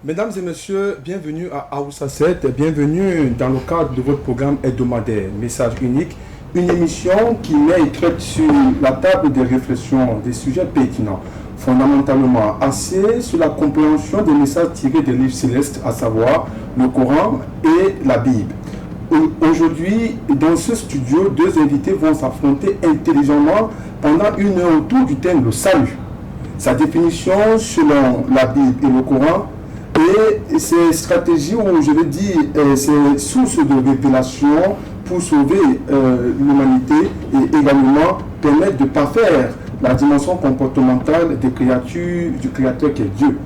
Mesdames et messieurs, bienvenue à Aoussa 7, bienvenue dans le cadre de votre programme hebdomadaire Message unique, une émission qui met et traite sur la table des réflexions des sujets pertinents, fondamentalement axés sur la compréhension des messages tirés des livres célestes, à savoir le Coran et la Bible. Aujourd'hui, dans ce studio, deux invités vont s'affronter intelligemment pendant une heure autour du thème le salut. Sa définition selon la Bible et le Coran et ces stratégies, ou je vais dire ces sources de révélation pour sauver l'humanité et également permettre de parfaire la dimension comportementale des créatures, du Créateur qui est Dieu.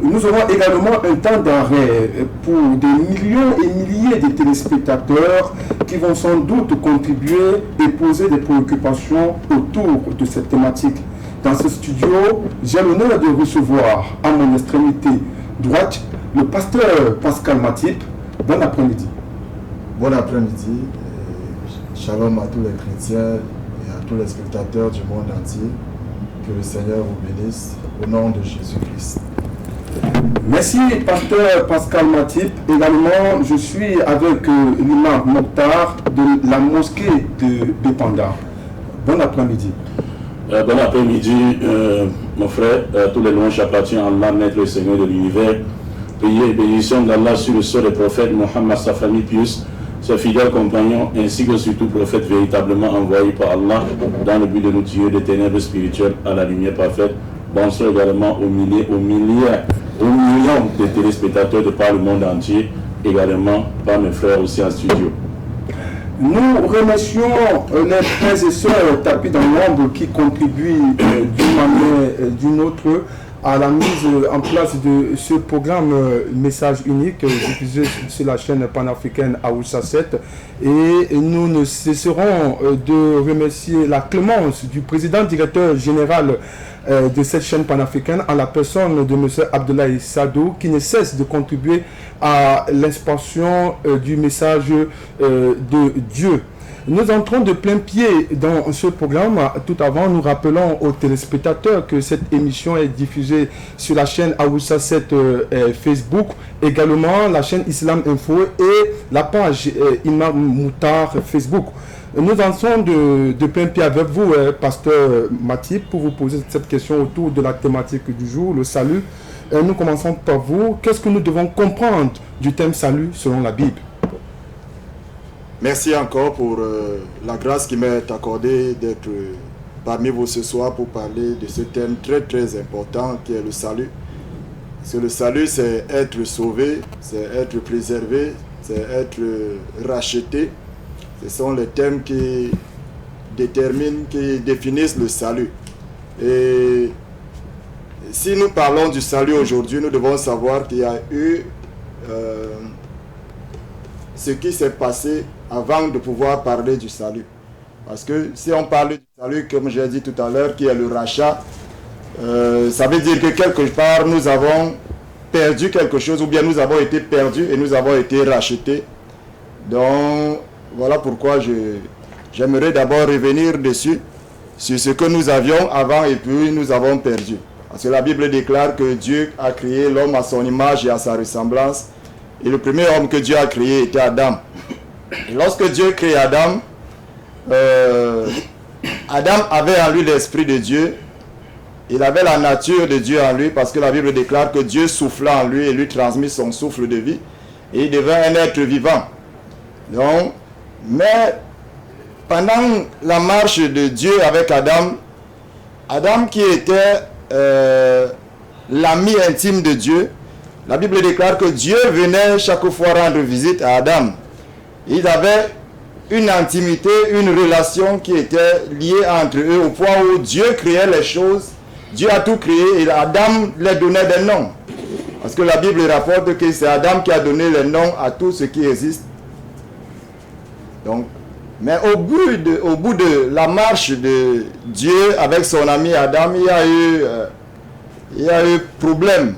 Nous aurons également un temps d'arrêt pour des millions et milliers de téléspectateurs qui vont sans doute contribuer et poser des préoccupations autour de cette thématique. Dans ce studio, j'ai l'honneur de recevoir à mon extrémité droite le pasteur Pascal Matip. Bon après-midi. Bon après-midi. Shalom à tous les chrétiens et à tous les spectateurs du monde entier. Que le Seigneur vous bénisse au nom de Jésus-Christ. Merci, pasteur Pascal Matip. Également, je suis avec l'imam Mokhtar de la mosquée de Bépanda. Bon après-midi. Bon après-midi, mon frère. Tous les louanges appartiennent à Allah, Maître et Seigneur de l'univers. Priez et bénédiction d'Allah sur le sort des prophètes, Mohammed, sa famille pieuse, ses fidèles compagnons, ainsi que sur tout prophète véritablement envoyé par Allah dans le but de nous tirer des ténèbres spirituelles à la lumière parfaite. Bonsoir également aux millions de téléspectateurs de par le monde entier, également par mes frères aussi en studio. Nous remercions les frères et sœurs tapis dans l'ombre qui contribuent d'une manière d'une autre à la mise en place de ce programme Message unique diffusé sur la chaîne panafricaine Aoussa 7. Et nous ne cesserons de remercier la clémence du président directeur général de cette chaîne panafricaine en la personne de M. Abdoulaye Sadou qui ne cesse de contribuer à l'expansion du message de Dieu. Nous entrons de plein pied dans ce programme. Tout avant, nous rappelons aux téléspectateurs que cette émission est diffusée sur la chaîne Aoussa 7 Facebook, également la chaîne Islam Info et la page Imam Mokhtar Facebook. Nous entrons de plein pied avec vous, pasteur Matip, pour vous poser cette question autour de la thématique du jour, le salut. Nous commençons par vous. Qu'est-ce que nous devons comprendre du thème salut selon la Bible ? Merci encore pour la grâce qui m'est accordée d'être parmi vous ce soir pour parler de ce thème très très important qui est le salut. Parce que le salut, c'est être sauvé, c'est être préservé, c'est être racheté. Ce sont les thèmes qui déterminent, qui définissent le salut. Et si nous parlons du salut aujourd'hui, nous devons savoir qu'il y a eu ce qui s'est passé avant de pouvoir parler du salut. Parce que si on parle du salut, comme j'ai dit tout à l'heure, qui est le rachat, ça veut dire que quelque part nous avons perdu quelque chose, ou bien nous avons été perdus et nous avons été rachetés. Donc voilà pourquoi j'aimerais d'abord revenir dessus, sur ce que nous avions avant et puis nous avons perdu. Parce que la Bible déclare que Dieu a créé l'homme à son image et à sa ressemblance. Et le premier homme que Dieu a créé était Adam. Et lorsque Dieu crée Adam, Adam avait en lui l'esprit de Dieu. Il avait la nature de Dieu en lui parce que la Bible déclare que Dieu souffla en lui et lui transmit son souffle de vie. Et il devint un être vivant. Donc, mais pendant la marche de Dieu avec Adam, Adam qui était l'ami intime de Dieu, la Bible déclare que Dieu venait chaque fois rendre visite à Adam. Ils avaient une intimité, une relation qui était liée entre eux au point où Dieu créait les choses, Dieu a tout créé et Adam leur donnait des noms. Parce que la Bible rapporte que c'est Adam qui a donné les noms à tout ce qui existe. Donc, mais au bout de la marche de Dieu avec son ami Adam, il y a eu problème.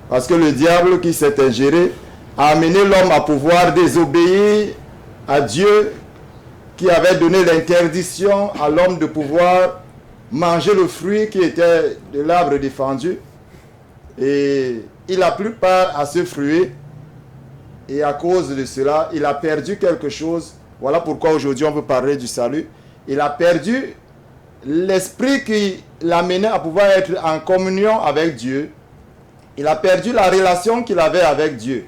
Parce que le diable qui s'est ingéré a amené l'homme à pouvoir désobéir à Dieu qui avait donné l'interdiction à l'homme de pouvoir manger le fruit qui était de l'arbre défendu. Et il n'a plus part à ce fruit. Et à cause de cela, il a perdu quelque chose. Voilà pourquoi aujourd'hui on peut parler du salut. Il a perdu l'esprit qui l'amenait à pouvoir être en communion avec Dieu. Il a perdu la relation qu'il avait avec Dieu.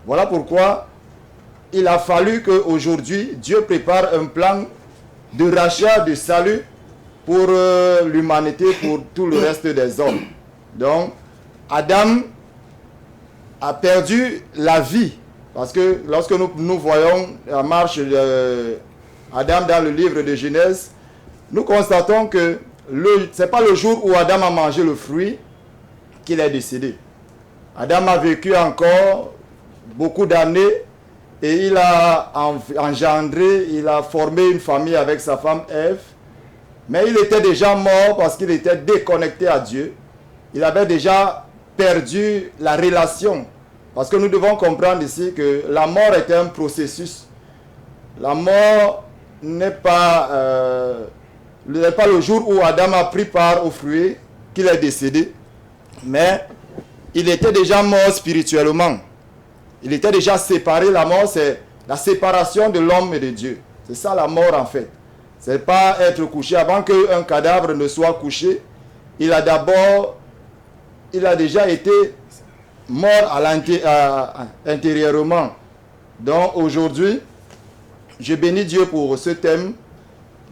Voilà pourquoi il a fallu qu'aujourd'hui, Dieu prépare un plan de rachat, de salut pour l'humanité, pour tout le reste des hommes. Donc, Adam a perdu la vie. Parce que lorsque nous voyons la marche d'Adam dans le livre de Genèse, nous constatons que ce n'est pas le jour où Adam a mangé le fruit qu'il est décédé. Adam a vécu encore beaucoup d'années et il a engendré, il a formé une famille avec sa femme Ève. Mais il était déjà mort parce qu'il était déconnecté à Dieu. Il avait déjà perdu la relation. Parce que nous devons comprendre ici que la mort est un processus. La mort n'est pas le jour où Adam a pris part au fruit qu'il est décédé. Mais il était déjà mort spirituellement. Il était déjà séparé. La mort, c'est la séparation de l'homme et de Dieu. C'est ça la mort en fait. Ce n'est pas être couché. Avant qu'un cadavre ne soit couché, il a déjà été mort intérieurement. Donc aujourd'hui, je bénis Dieu pour ce thème,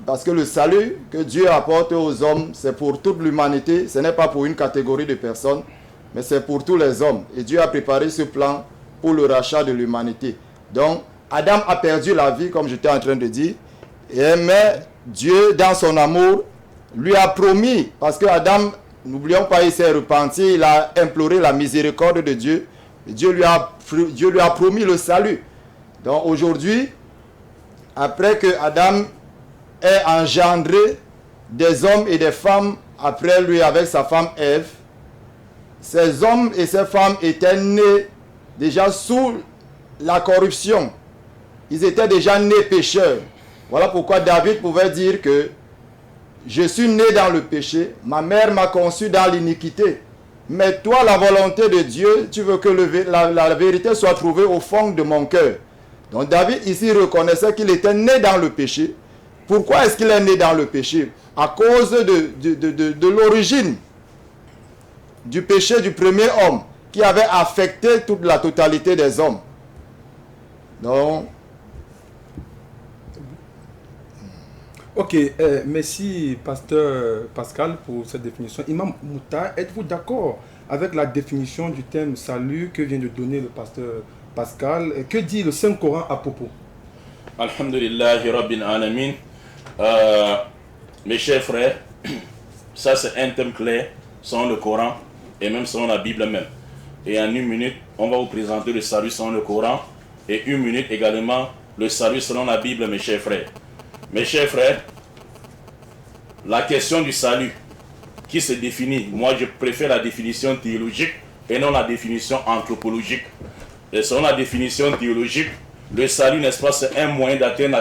parce que le salut que Dieu apporte aux hommes, c'est pour toute l'humanité. Ce n'est pas pour une catégorie de personnes, mais c'est pour tous les hommes. Et Dieu a préparé ce plan pour le rachat de l'humanité. Donc, Adam a perdu la vie, comme j'étais en train de dire, mais Dieu, dans son amour, lui a promis, parce que Adam, n'oublions pas, il s'est repenti, il a imploré la miséricorde de Dieu. Et Dieu lui a promis le salut. Donc aujourd'hui, après que Adam ait engendré des hommes et des femmes après lui avec sa femme Ève, ces hommes et ces femmes étaient nés déjà sous la corruption. Ils étaient déjà nés pécheurs. Voilà pourquoi David pouvait dire que je suis né dans le péché, ma mère m'a conçu dans l'iniquité. Mais toi, la volonté de Dieu, tu veux que la vérité soit trouvée au fond de mon cœur. Donc David ici reconnaissait qu'il était né dans le péché. Pourquoi est-ce qu'il est né dans le péché? À cause de l'origine du péché du premier homme qui avait affecté toute la totalité des hommes. Donc, ok, merci Pasteur Pascal pour cette définition. Imam Mouta, êtes-vous d'accord avec la définition du thème salut que vient de donner le Pasteur Pascal? Que dit le Saint-Coran à propos? Alhamdulillahi Rabbil Alamin. Mes chers frères, ça c'est un thème clair selon le Coran et même selon la Bible même. Et en une minute, on va vous présenter le salut selon le Coran et une minute également le salut selon la Bible, mes chers frères. Mes chers frères, la question du salut qui se définit, moi je préfère la définition théologique et non la définition anthropologique. Et selon la définition théologique, le salut, n'est-ce pas, c'est un moyen d'atteindre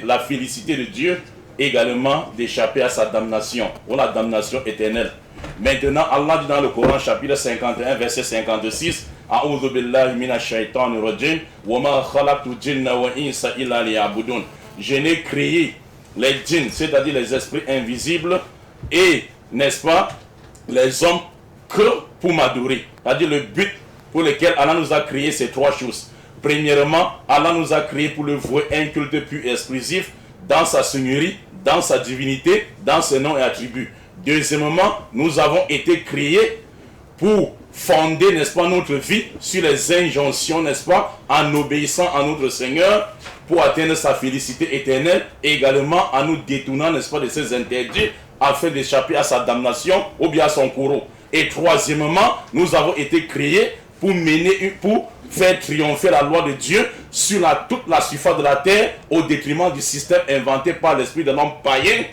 la félicité de Dieu, également d'échapper à sa damnation, ou la damnation éternelle. Maintenant, Allah dit dans le Coran, chapitre 51, verset 56, A'udhu billahi minash shaitanir rajim, wa ma khalaqtu jinna wa insa illa liya'budun. Je n'ai créé les djinns, c'est-à-dire les esprits invisibles, et, n'est-ce pas, les hommes que pour m'adorer. C'est-à-dire le but pour lequel Allah nous a créé ces trois choses. Premièrement, Allah nous a créé pour le vouer un culte pur et exclusif dans sa seigneurie, dans sa divinité, dans ses noms et attributs. Deuxièmement, nous avons été créés pour fonder, n'est-ce pas, notre vie sur les injonctions, n'est-ce pas, en obéissant à notre Seigneur pour atteindre sa félicité éternelle et également en nous détournant, n'est-ce pas, de ses interdits afin d'échapper à sa damnation ou bien à son courroux. Et troisièmement, nous avons été créés pour faire triompher la loi de Dieu sur toute la surface de la terre au détriment du système inventé par l'esprit de l'homme païen,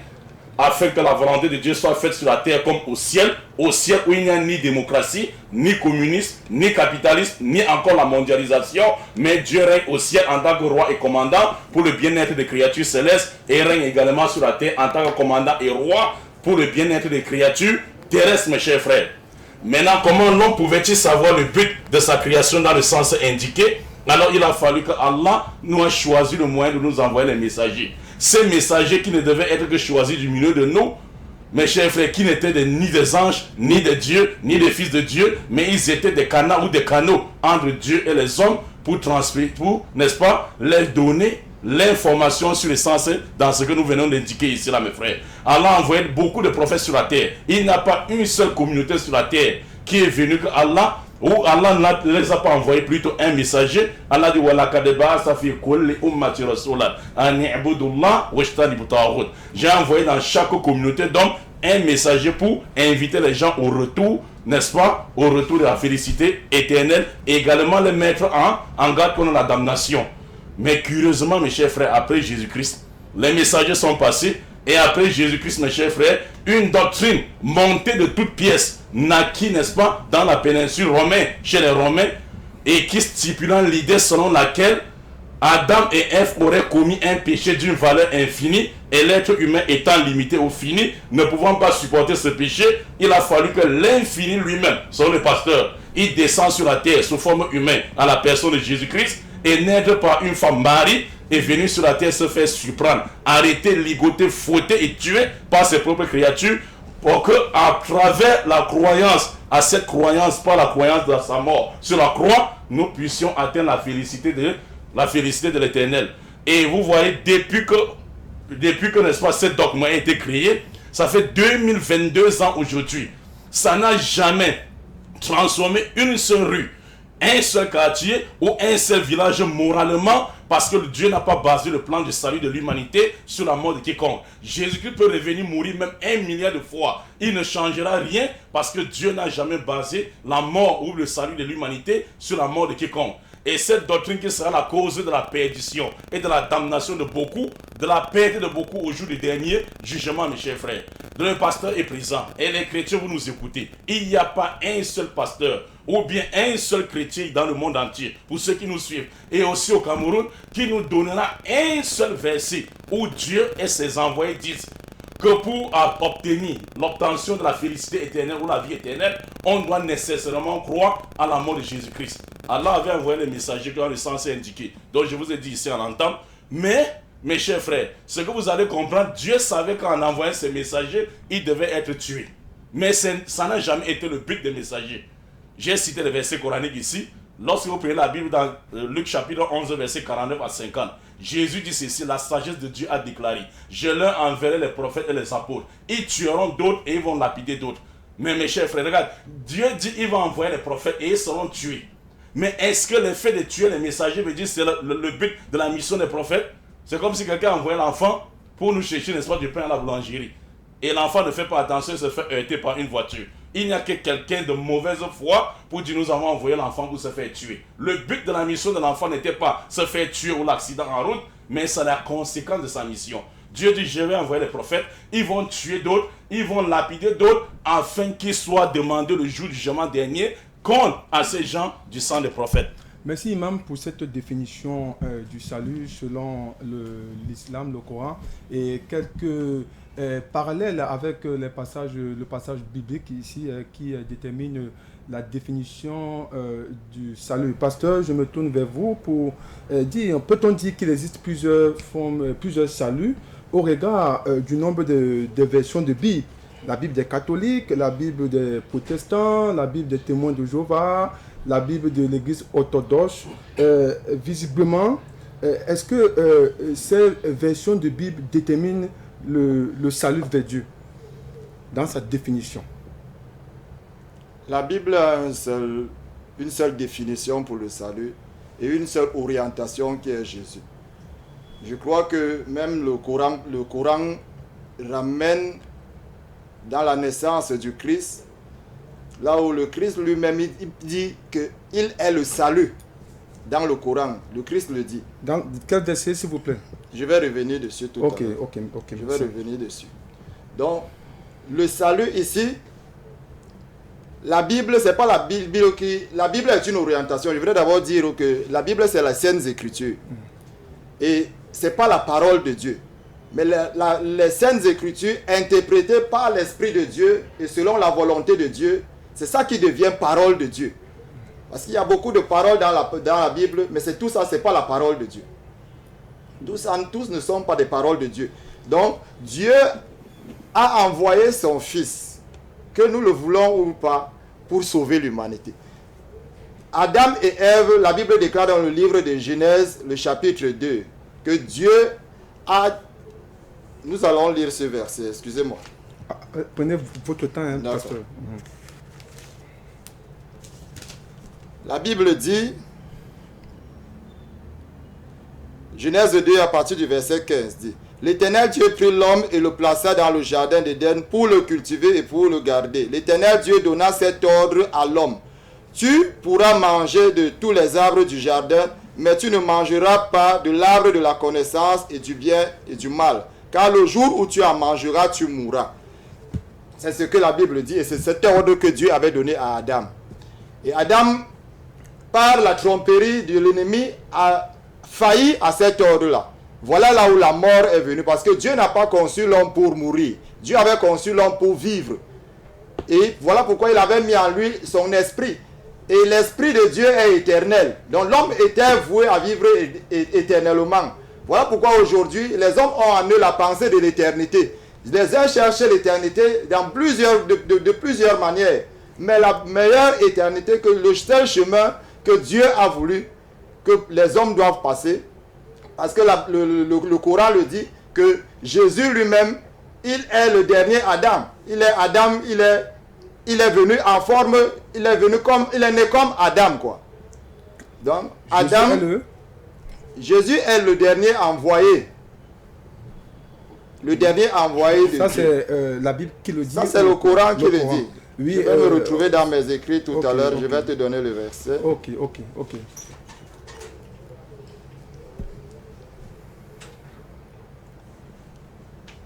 afin que la volonté de Dieu soit faite sur la terre comme au ciel où il n'y a ni démocratie, ni communisme, ni capitalisme, ni encore la mondialisation, mais Dieu règne au ciel en tant que roi et commandant pour le bien-être des créatures célestes et règne également sur la terre en tant que commandant et roi pour le bien-être des créatures terrestres, mes chers frères. Maintenant, comment l'homme pouvait-il savoir le but de sa création dans le sens indiqué? Alors il a fallu que Allah nous a choisi le moyen de nous envoyer les messagers. Ces messagers qui ne devaient être que choisis du milieu de nous, mes chers frères, qui n'étaient ni des anges, ni des dieux, ni des fils de Dieu, mais ils étaient des canaux ou des canaux entre Dieu et les hommes pour transmettre, n'est-ce pas, leur donner l'information sur l'essence dans ce que nous venons d'indiquer ici là, mes frères. Allah a envoyé beaucoup de prophètes sur la terre. Il n'y a pas une seule communauté sur la terre qui est venue que Allah, ou Allah ne les a pas envoyé plutôt un messager. Allah dit j'ai envoyé dans chaque communauté d'hommes un messager pour inviter les gens au retour, n'est-ce pas, au retour de la félicité éternelle, et également les mettre en garde contre la damnation. Mais curieusement, mes chers frères, après Jésus-Christ, les messagers sont passés, et après Jésus-Christ, mes chers frères, une doctrine montée de toutes pièces naquit, n'est-ce pas, dans la péninsule romaine, chez les Romains, et qui stipulant l'idée selon laquelle Adam et Ève auraient commis un péché d'une valeur infinie, et l'être humain étant limité au fini, ne pouvant pas supporter ce péché, il a fallu que l'infini lui-même, selon le pasteur, il descend sur la terre sous forme humaine à la personne de Jésus-Christ, et naître par une femme Marie, est venu sur la terre se faire surprendre, arrêter, ligoter, fouetter et tuer par ses propres créatures, pour que à travers la croyance, à cette croyance, par la croyance de sa mort sur la croix, nous puissions atteindre la félicité de l'Éternel. Et vous voyez, depuis que n'est-ce pas, cette dogme a été créé, ça fait 2022 ans aujourd'hui. Ça n'a jamais transformé une seule rue, un seul quartier ou un seul village moralement, parce que Dieu n'a pas basé le plan de salut de l'humanité sur la mort de quiconque. Jésus-Christ peut revenir mourir même 1 milliard de fois. Il ne changera rien parce que Dieu n'a jamais basé la mort ou le salut de l'humanité sur la mort de quiconque. Et cette doctrine qui sera la cause de la perdition et de la damnation de beaucoup, de la perte de beaucoup au jour du dernier jugement, mes chers frères. Le pasteur est présent et les chrétiens, vous nous écoutez. Il n'y a pas un seul pasteur ou bien un seul chrétien dans le monde entier, pour ceux qui nous suivent, et aussi au Cameroun, qui nous donnera un seul verset où Dieu et ses envoyés disent que pour obtenir l'obtention de la félicité éternelle ou la vie éternelle, on doit nécessairement croire à la mort de Jésus-Christ. Allah avait envoyé les messagers dans le sens indiqué. Donc je vous ai dit ici en entend. Mais, mes chers frères, ce que vous allez comprendre, Dieu savait qu'en envoyant ces messagers, ils devaient être tués. Mais ça n'a jamais été le but des messagers. J'ai cité les versets coraniques ici. Lorsque vous prenez la Bible dans Luc chapitre 11, verset 49 à 50, Jésus dit ceci: la sagesse de Dieu a déclaré, je leur enverrai les prophètes et les apôtres. Ils tueront d'autres et ils vont lapider d'autres. Mais mes chers frères, regarde, Dieu dit il va envoyer les prophètes et ils seront tués. Mais est-ce que le fait de tuer les messagers veut dire que c'est le but de la mission des prophètes? C'est comme si quelqu'un envoyait l'enfant pour nous chercher, n'est-ce pas, du pain à la boulangerie. Et l'enfant ne fait pas attention, il se fait heurter par une voiture. Il n'y a que quelqu'un de mauvaise foi pour dire nous avons envoyé l'enfant pour se faire tuer. Le but de la mission de l'enfant n'était pas se faire tuer ou l'accident en route, mais c'est la conséquence de sa mission. Dieu dit je vais envoyer les prophètes, ils vont tuer d'autres, ils vont lapider d'autres, afin qu'il soit demandé le jour du jugement dernier compte à ces gens du sang des prophètes. Merci Imam pour cette définition du salut selon l'islam, le Coran, et quelques parallèles avec le passage biblique ici qui détermine la définition du salut. Pasteur, je me tourne vers vous pour dire, peut-on dire qu'il existe plusieurs formes, plusieurs saluts au regard du nombre de versions de Bible? La Bible des catholiques, la Bible des protestants, la Bible des témoins de Jéhovah, la Bible de l'église orthodoxe. Visiblement, est-ce que ces versions de Bible déterminent le salut vers Dieu dans sa définition? La Bible a une seule définition pour le salut et une seule orientation qui est Jésus. Je crois que même le Coran ramène dans la naissance du Christ, là où le Christ lui-même il dit qu'il est le salut. Dans le Coran, le Christ le dit. Dans quel verset, s'il vous plaît? Je vais revenir dessus tout à l'heure. Ok, je vais revenir dessus. Donc, le salut ici, la Bible, c'est pas la Bible qui... La Bible est une orientation. Je voudrais d'abord dire que la Bible, c'est la Sainte Écriture. Et c'est pas la parole de Dieu. Mais les Saintes Écritures, interprétées par l'Esprit de Dieu et selon la volonté de Dieu, C'est ça qui devient parole de Dieu. Parce qu'il y a beaucoup de paroles dans la Bible, mais tout ça, ce n'est pas la parole de Dieu. Tous ne sont pas des paroles de Dieu. Donc, Dieu a envoyé son Fils, que nous le voulons ou pas, pour sauver l'humanité. Adam et Ève, la Bible déclare dans le livre de Genèse, le chapitre 2, que Dieu a... Nous allons lire ce verset, excusez-moi. Prenez votre temps, hein, pasteur. La Bible dit, Genèse 2 à partir du verset 15 dit, l'Éternel Dieu prit l'homme et le plaça dans le jardin d'Éden pour le cultiver et pour le garder. L'Éternel Dieu donna cet ordre à l'homme. Tu pourras manger de tous les arbres du jardin, mais tu ne mangeras pas de l'arbre de la connaissance et du bien et du mal. Car le jour où tu en mangeras, tu mourras. C'est ce que la Bible dit et c'est cet ordre que Dieu avait donné à Adam. Et Adam, par la tromperie de l'ennemi, a failli à cet ordre-là. Voilà là où la mort est venue. Parce que Dieu n'a pas conçu l'homme pour mourir. Dieu avait conçu l'homme pour vivre. Et voilà pourquoi il avait mis en lui son esprit. Et l'esprit de Dieu est éternel. Donc l'homme était voué à vivre éternellement. Voilà pourquoi aujourd'hui, les hommes ont en eux la pensée de l'éternité. Les uns cherchent l'éternité de plusieurs manières. Mais la meilleure éternité, que le seul chemin que Dieu a voulu que les hommes doivent passer, parce que le Coran le dit, que Jésus lui-même, il est le dernier Adam. Il est Adam, il est venu en forme, il est né comme Adam, quoi. Donc, Adam, Jésus est le dernier envoyé. Le dernier envoyé de Dieu. Ça, c'est la Bible qui le dit. Ça, c'est le Coran qui le dit. Oui, je vais me retrouver dans mes écrits tout à l'heure. Je vais te donner le verset. Ok.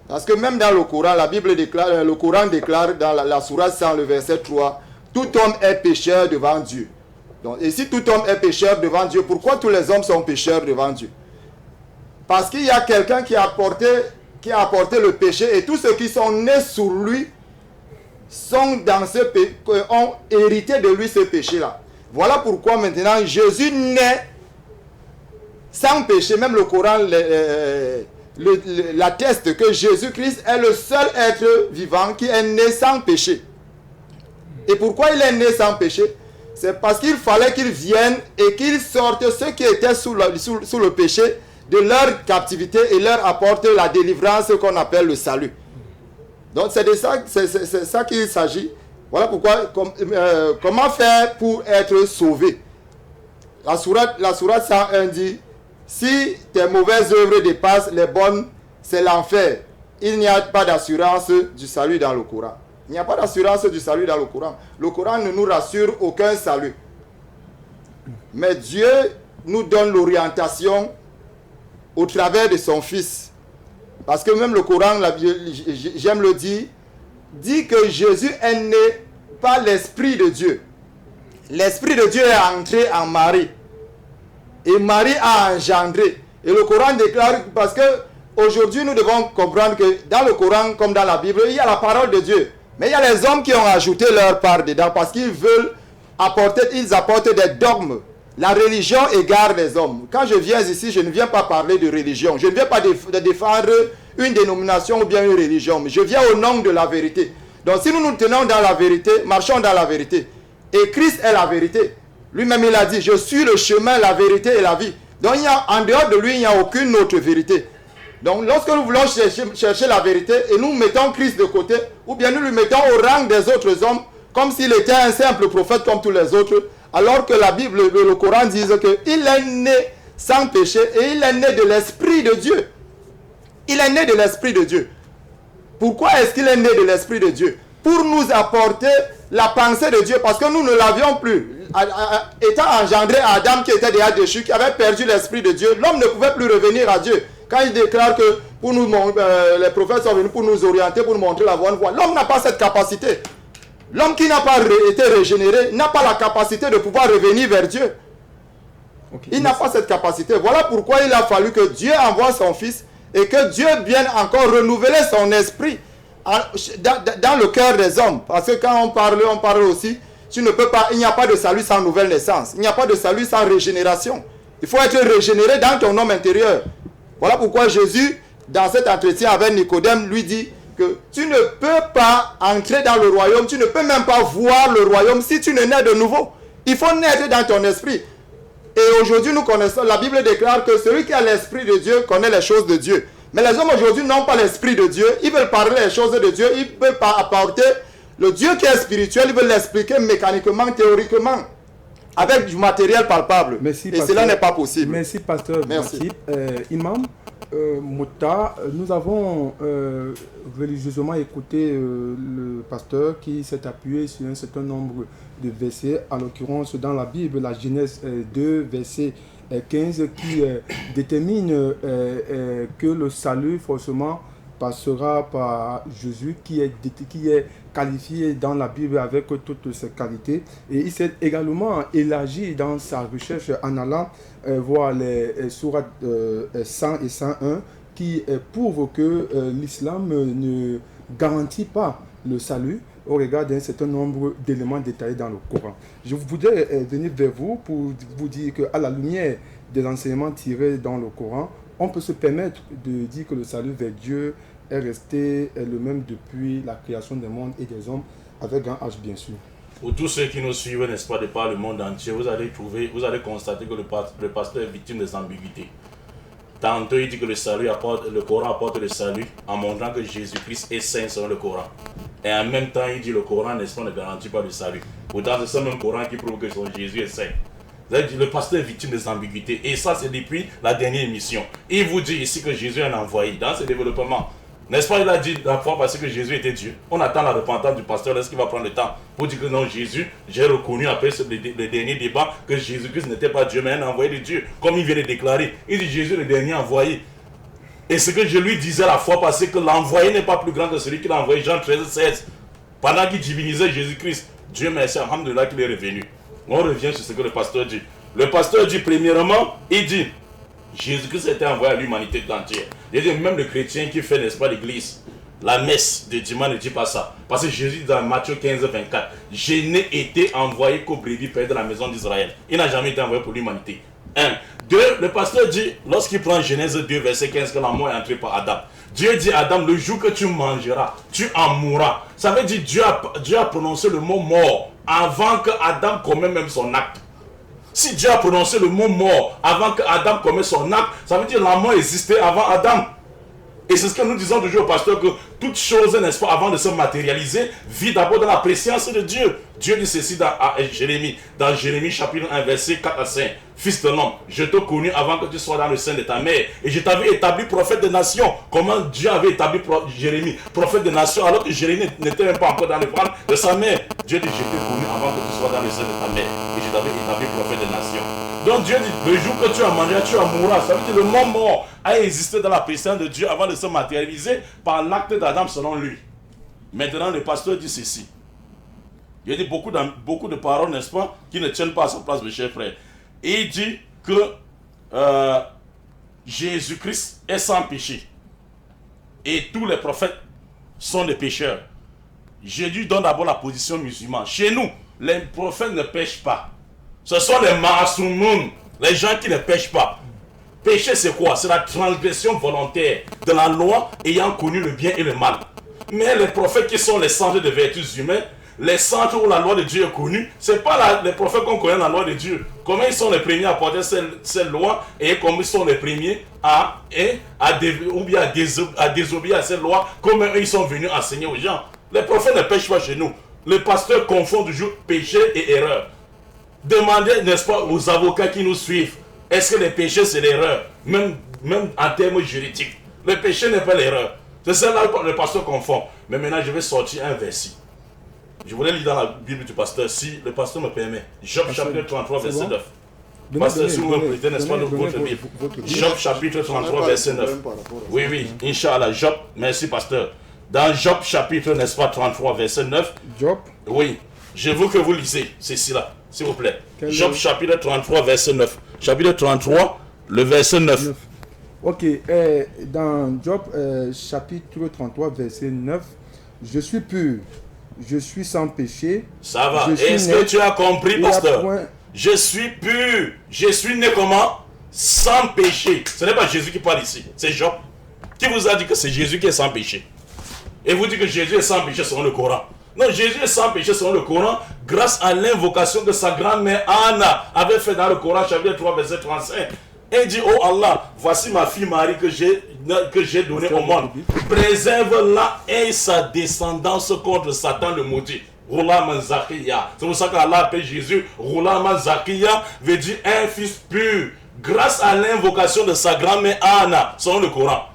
Parce que même dans le Coran, la Bible déclare, le Coran déclare dans la sourate 100, le verset 3, tout homme est pécheur devant Dieu. Donc, et si tout homme est pécheur devant Dieu, pourquoi tous les hommes sont pécheurs devant Dieu? Parce qu'il y a quelqu'un qui a apporté le péché et tous ceux qui sont nés sur lui sont dans ont hérité de lui ce péché-là. Voilà pourquoi maintenant Jésus naît sans péché. Même le Coran l'atteste que Jésus-Christ est le seul être vivant qui est né sans péché. Et pourquoi il est né sans péché? C'est parce qu'il fallait qu'il vienne et qu'il sorte ceux qui étaient sous le péché de leur captivité et leur apporte la délivrance qu'on appelle le salut. Donc c'est de ça, c'est ça qu'il s'agit. Voilà pourquoi, comment faire pour être sauvé. La sourate 101 dit, si tes mauvaises œuvres dépassent les bonnes, c'est l'enfer. Il n'y a pas d'assurance du salut dans le Coran. Il n'y a pas d'assurance du salut dans le Coran. Le Coran ne nous rassure aucun salut. Mais Dieu nous donne l'orientation au travers de son Fils. Parce que même le Coran, j'aime le dire, dit que Jésus est né par l'Esprit de Dieu. L'Esprit de Dieu est entré en Marie. Et Marie a engendré. Et le Coran déclare, parce que aujourd'hui nous devons comprendre que dans le Coran comme dans la Bible, il y a la parole de Dieu. Mais il y a les hommes qui ont ajouté leur part dedans parce qu'ils veulent apportent des dogmes. La religion égare les hommes. Quand je viens ici, je ne viens pas parler de religion. Je ne viens pas de défendre une dénomination ou bien une religion. Mais je viens au nom de la vérité. Donc si nous nous tenons dans la vérité, marchons dans la vérité. Et Christ est la vérité. Lui-même il a dit, je suis le chemin, la vérité et la vie. Donc en dehors de lui, il n'y a aucune autre vérité. Donc lorsque nous voulons chercher la vérité et nous mettons Christ de côté, ou bien nous le mettons au rang des autres hommes, comme s'il était un simple prophète comme tous les autres, alors que la Bible, le Coran disent qu'il est né sans péché et il est né de l'Esprit de Dieu. Il est né de l'Esprit de Dieu. Pourquoi est-ce qu'il est né de l'Esprit de Dieu? Pour nous apporter la pensée de Dieu, parce que nous ne l'avions plus. Étant engendré à Adam qui était déjà déchu, qui avait perdu l'Esprit de Dieu, l'homme ne pouvait plus revenir à Dieu. Quand il déclare que pour nous, les prophètes sont venus pour nous orienter, pour nous montrer la bonne voie, l'homme n'a pas cette capacité. L'homme qui n'a pas été régénéré n'a pas la capacité de pouvoir revenir vers Dieu. Okay, il n'a pas cette capacité. Voilà pourquoi il a fallu que Dieu envoie son Fils et que Dieu vienne encore renouveler son esprit dans le cœur des hommes. Parce que quand on parle aussi, tu ne peux pas, il n'y a pas de salut sans nouvelle naissance. Il n'y a pas de salut sans régénération. Il faut être régénéré dans ton homme intérieur. Voilà pourquoi Jésus, dans cet entretien avec Nicodème, lui dit que tu ne peux pas entrer dans le royaume, tu ne peux même pas voir le royaume si tu ne nais de nouveau. Il faut naître dans ton esprit. Et aujourd'hui, nous connaissons, la Bible déclare que celui qui a l'esprit de Dieu connaît les choses de Dieu. Mais les hommes aujourd'hui n'ont pas l'esprit de Dieu. Ils veulent parler les choses de Dieu. Ils veulent pas apporter le Dieu qui est spirituel. Ils veulent l'expliquer mécaniquement, théoriquement, avec du matériel palpable. Merci, et pasteur. cela n'est pas possible. Merci, pasteur. Merci. Imam Mouta, nous avons religieusement écouté le pasteur qui s'est appuyé sur un certain nombre de versets, en l'occurrence dans la Bible, la Genèse 2, verset 15, qui détermine que le salut forcément passera par Jésus, qui est qualifié dans la Bible avec toutes ses qualités. Et il s'est également élargi dans sa recherche en allant voir les sourates 100 et 101 qui prouvent que l'islam ne garantit pas le salut au regard d'un certain nombre d'éléments détaillés dans le Coran. Je voudrais venir vers vous pour vous dire qu'à la lumière des enseignements tirés dans le Coran, on peut se permettre de dire que le salut vers Dieu est resté le même depuis la création des mondes et des hommes, avec un H bien sûr. Pour tous ceux qui nous suivent, n'est-ce pas, de par le monde entier, vous allez constater que le pasteur est victime des ambiguïtés. Tantôt il dit que le Coran apporte le salut en montrant que Jésus-Christ est saint selon le Coran. Et en même temps il dit que le Coran, n'est-ce pas, ne garantit pas le salut. Pourtant c'est ce même Coran qui prouve que son Jésus est saint. Le pasteur est victime des ambiguïtés. Et ça c'est depuis la dernière émission. Il vous dit ici que Jésus est un envoyé dans ce développement. N'est-ce pas, il a dit la fois passée que Jésus était Dieu. On attend la repentance du pasteur, est-ce qu'il va prendre le temps pour dire que non, Jésus, j'ai reconnu après le dernier débat que Jésus-Christ n'était pas Dieu, mais un envoyé de Dieu, comme il vient de déclarer. Il dit Jésus, le dernier envoyé. Et ce que je lui disais la fois passée, que l'envoyé n'est pas plus grand que celui qui l'a envoyé, Jean 13, 16. Pendant qu'il divinisait Jésus-Christ, Dieu merci, alhamdoulilah, qu'il est revenu. On revient sur ce que le pasteur dit. Le pasteur dit, premièrement, il dit Jésus-Christ était envoyé à l'humanité entière. Il dit même le chrétien qui fait, n'est-ce pas, l'église, la messe de dimanche ne dit pas ça. Parce que Jésus dit dans Matthieu 15, 24, je n'ai été envoyé qu'aux brebis perdues de la maison d'Israël. Il n'a jamais été envoyé pour l'humanité. 1. 2. Le pasteur dit, lorsqu'il prend Genèse 2, verset 15, que la mort est entrée par Adam. Dieu dit à Adam, le jour que tu mangeras, tu en mourras. Ça veut dire Dieu a prononcé le mot mort avant que Adam commette même son acte. Si Dieu a prononcé le mot mort avant que Adam commette son acte, ça veut dire que la mort existait avant Adam. Et c'est ce que nous disons toujours au pasteur, que toute chose, n'est-ce pas, avant de se matérialiser, vit d'abord dans la préscience de Dieu. Dieu dit ceci dans Jérémie chapitre 1, verset 4 à 5. Fils de l'homme, je t'ai connu avant que tu sois dans le sein de ta mère. Et je t'avais établi prophète des nations. Comment Dieu avait établi Jérémie, prophète des nations, alors que Jérémie n'était même pas encore dans le ventre de sa mère. Dieu dit, je t'ai connu avant que tu sois dans le sein de ta mère. Et je t'avais établi prophète des nations. Donc Dieu dit, le jour que tu en mangeras, tu en mourras. Ça veut dire que le mot mort a existé dans la présence de Dieu avant de se matérialiser par l'acte d'Adam selon lui. Maintenant, le pasteur dit ceci. Il dit beaucoup de paroles, n'est-ce pas, qui ne tiennent pas à sa place, mes chers frères. Et il dit que Jésus-Christ est sans péché. Et tous les prophètes sont des pécheurs. Jésus donne d'abord la position musulmane. Chez nous, les prophètes ne pêchent pas. Ce sont les ma'asoumoun, les gens qui ne pêchent pas. Péché, c'est quoi? C'est la transgression volontaire de la loi ayant connu le bien et le mal. Mais les prophètes qui sont les centres de vertus humaines, les centres où la loi de Dieu est connue, ce n'est pas les prophètes qu'on connaît la loi de Dieu. Comment ils sont les premiers à porter cette loi et comment ils sont les premiers à désobéir à cette loi, comment ils sont venus enseigner aux gens. Les prophètes ne pêchent pas chez nous. Les pasteurs confondent toujours péché et erreur. Demandez, n'est-ce pas, aux avocats qui nous suivent, est-ce que le péché c'est l'erreur, même en termes juridiques. Le péché n'est pas l'erreur. C'est ça que le pasteur confond. Mais maintenant, je vais sortir un verset. Je voulais lire dans la Bible du pasteur, si le pasteur me permet. Job chapitre 33, verset 9. Pasteur, si vous me prêtez, n'est-ce pas, votre Bible. Job chapitre 33, verset 9. Oui, Inch'Allah. Job, merci pasteur. Dans Job chapitre, n'est-ce pas, 33, verset 9. Job. Oui. Je veux que vous lisez ceci là, s'il vous plaît. Job chapitre 33, verset 9. Chapitre 33, le verset 9. Ok, dans Job chapitre 33, verset 9, Je suis pur. Je suis sans péché. Ça va. Est-ce que tu as compris, pasteur? Je suis pur. Je suis né comment? Sans péché. Ce n'est pas Jésus qui parle ici. C'est Job. Qui vous a dit que c'est Jésus qui est sans péché? Et vous dites que Jésus est sans péché selon le Coran. Non, Jésus est sans péché selon le Coran grâce à l'invocation que sa grand-mère Anna avait fait dans le Coran, chapitre 3, verset 35. Elle dit, oh Allah, voici ma fille Marie que j'ai donnée au monde. Préserve-la et sa descendance contre Satan le maudit. Roulam Zakiya. C'est pour ça qu'Allah appelle Jésus Roulam Zakiya, veut dire un fils pur. Grâce à l'invocation de sa grand-mère Anna, selon le Coran.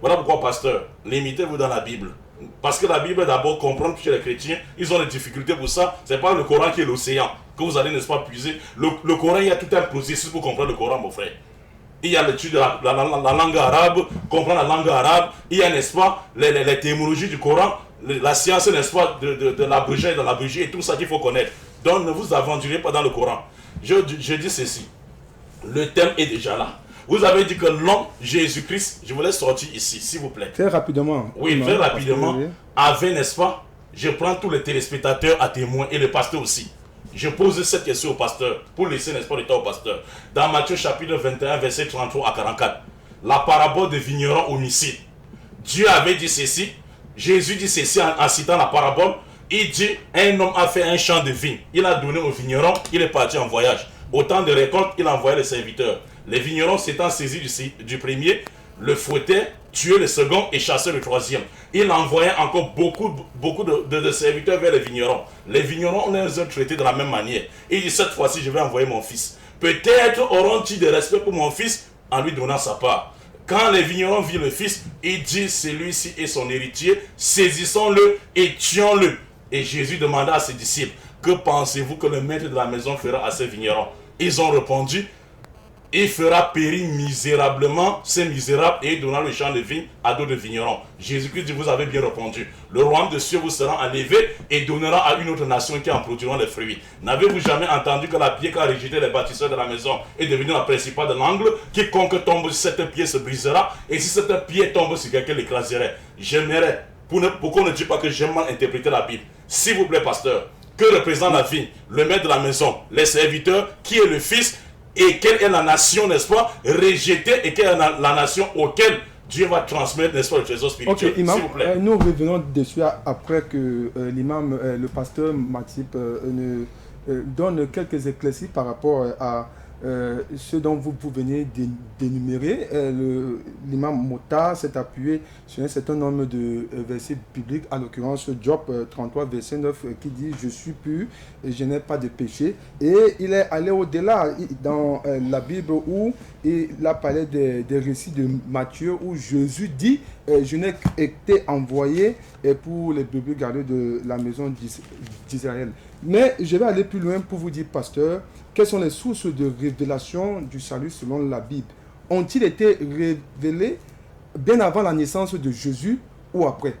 Voilà pourquoi, pasteur, limitez-vous dans la Bible. Parce que la Bible, d'abord, comprendre chez les chrétiens, ils ont des difficultés pour ça. Ce n'est pas le Coran qui est l'océan que vous allez, n'est-ce pas, puiser. Le Coran, il y a tout un processus pour comprendre le Coran, mon frère. Il y a l'étude de la langue arabe, comprendre la langue arabe. Il y a, n'est-ce pas, les théologies du Coran, la science, n'est-ce pas, de l'abrégé et de l'abrégé et tout ça qu'il faut connaître. Donc, ne vous aventurez pas dans le Coran. Je dis ceci. Le thème est déjà là. Vous avez dit que l'homme, Jésus-Christ, je voulais sortir ici, s'il vous plaît. Très rapidement. Oui, très rapidement. Avait, n'est-ce pas, je prends tous les téléspectateurs à témoin et le pasteur aussi. Je pose cette question au pasteur pour laisser, n'est-ce pas, le temps au pasteur. Dans Matthieu chapitre 21, verset 33 à 44, la parabole des vignerons homicides. Dieu avait dit ceci, Jésus dit ceci en citant la parabole. Il dit, un homme a fait un champ de vigne. Il a donné aux vignerons, il est parti en voyage. Au temps de récolte, il a envoyé les serviteurs. Les vignerons s'étant saisis du premier, le fouettaient, tuaient le second et chassaient le troisième. Il envoyait encore beaucoup de serviteurs vers les vignerons. Les vignerons, on les a traités de la même manière. Il dit, cette fois-ci, je vais envoyer mon fils. Peut-être auront-ils de respect pour mon fils en lui donnant sa part. Quand les vignerons virent le fils, il dit, celui-ci est son héritier, saisissons-le et tuons-le. Et Jésus demanda à ses disciples, que pensez-vous que le maître de la maison fera à ses vignerons? Ils ont répondu, il fera périr misérablement ces misérables et il donnera le champ de vigne à d'autres vignerons. Jésus-Christ dit, vous avez bien répondu. Le royaume de cieux vous sera enlevé et donnera à une autre nation qui en produira les fruits. N'avez-vous jamais entendu que la pierre qui a rejeté les bâtisseurs de la maison est devenue la principale de l'angle? Quiconque tombe sur cette pierre se brisera et si cette pierre tombe sur quelqu'un, l'écraserait. J'aimerais, pour qu'on ne dise pas que j'ai mal interprété la Bible, s'il vous plaît, pasteur, que représente la vigne, le maître de la maison, les serviteurs, qui est le fils et quelle est la nation, n'est-ce pas, rejetée et quelle est la nation auquel Dieu va transmettre, n'est-ce pas, le trésor spirituel. Ok, imam, s'il vous plaît. Nous revenons dessus après que l'imam, le pasteur Matip donne quelques éclaircies par rapport à ce dont vous venez d'énumérer. L'imam Mota s'est appuyé sur un certain nombre de versets bibliques, à l'occurrence Job 33, verset 9, qui dit « Je suis pur et je n'ai pas de péché ». Et il est allé au-delà dans la Bible où il a parlé des récits de Matthieu où Jésus dit « Je n'ai été envoyé pour les brebis gardés de la maison d'Israël ». Mais je vais aller plus loin pour vous dire, pasteur, quelles sont les sources de révélation du salut selon la Bible? Ont-ils été révélés bien avant la naissance de Jésus ou après?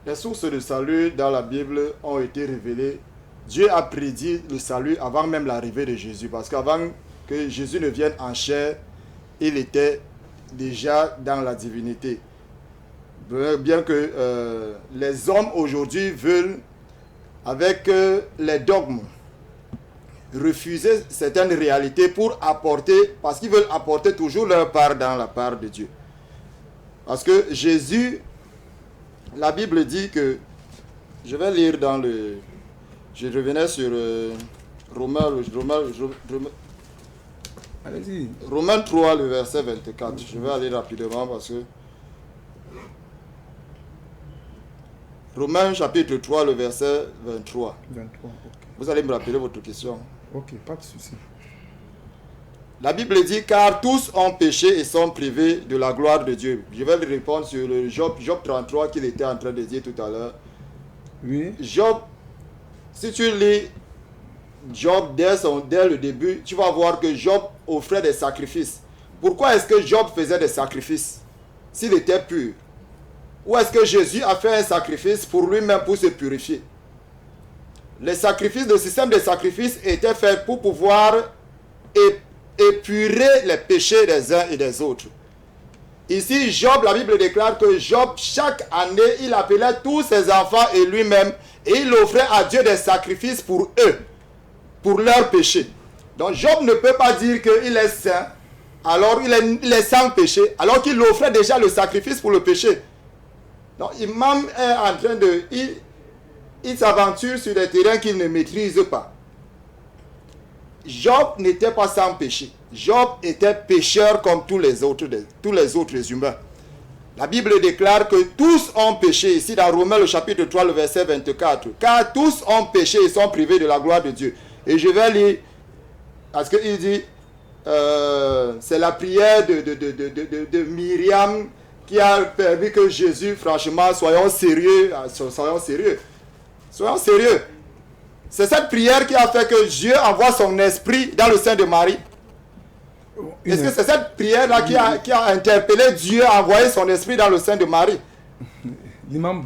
Les sources de salut dans la Bible ont été révélées. Dieu a prédit le salut avant même l'arrivée de Jésus. Parce qu'avant que Jésus ne vienne en chair, il était déjà dans la divinité. Bien que les hommes aujourd'hui veulent, avec les dogmes, refuser certaines réalités pour apporter, parce qu'ils veulent apporter toujours leur part dans la part de Dieu. Parce que Jésus, la Bible dit que, je vais lire dans le, je revenais sur Romains 3, le verset 24. Je vais aller rapidement parce que Romains chapitre 3, le verset 23. 23, ok. Vous allez me rappeler votre question. Ok, pas de souci. La Bible dit, car tous ont péché et sont privés de la gloire de Dieu. Je vais lui répondre sur le Job 33 qu'il était en train de dire tout à l'heure. Oui. Job, si tu lis Job dès le début, tu vas voir que Job offrait des sacrifices. Pourquoi est-ce que Job faisait des sacrifices s'il était pur? Ou est-ce que Jésus a fait un sacrifice pour lui-même pour se purifier? Les sacrifices, le système de sacrifices était fait pour pouvoir épurer les péchés des uns et des autres. Ici, Job, la Bible déclare que Job, chaque année, il appelait tous ses enfants et lui-même, et il offrait à Dieu des sacrifices pour eux, pour leurs péchés. Donc Job ne peut pas dire qu'il est saint, alors il est sans péché, alors qu'il offrait déjà le sacrifice pour le péché. Donc Imam est en train de... Il s'aventure sur des terrains qu'il ne maîtrise pas. Job n'était pas sans péché. Job était pécheur comme tous les autres humains. La Bible déclare que tous ont péché. Ici dans Romains le chapitre 3, le verset 24. Car tous ont péché et sont privés de la gloire de Dieu. Et je vais lire, parce qu'il dit, c'est la prière de Myriam qui a permis que Jésus, franchement, soyons sérieux. Soyons sérieux. C'est cette prière qui a fait que Dieu envoie son esprit dans le sein de Marie. Est-ce que c'est cette prière-là qui a interpellé Dieu à envoyer son esprit dans le sein de Marie? L'imam,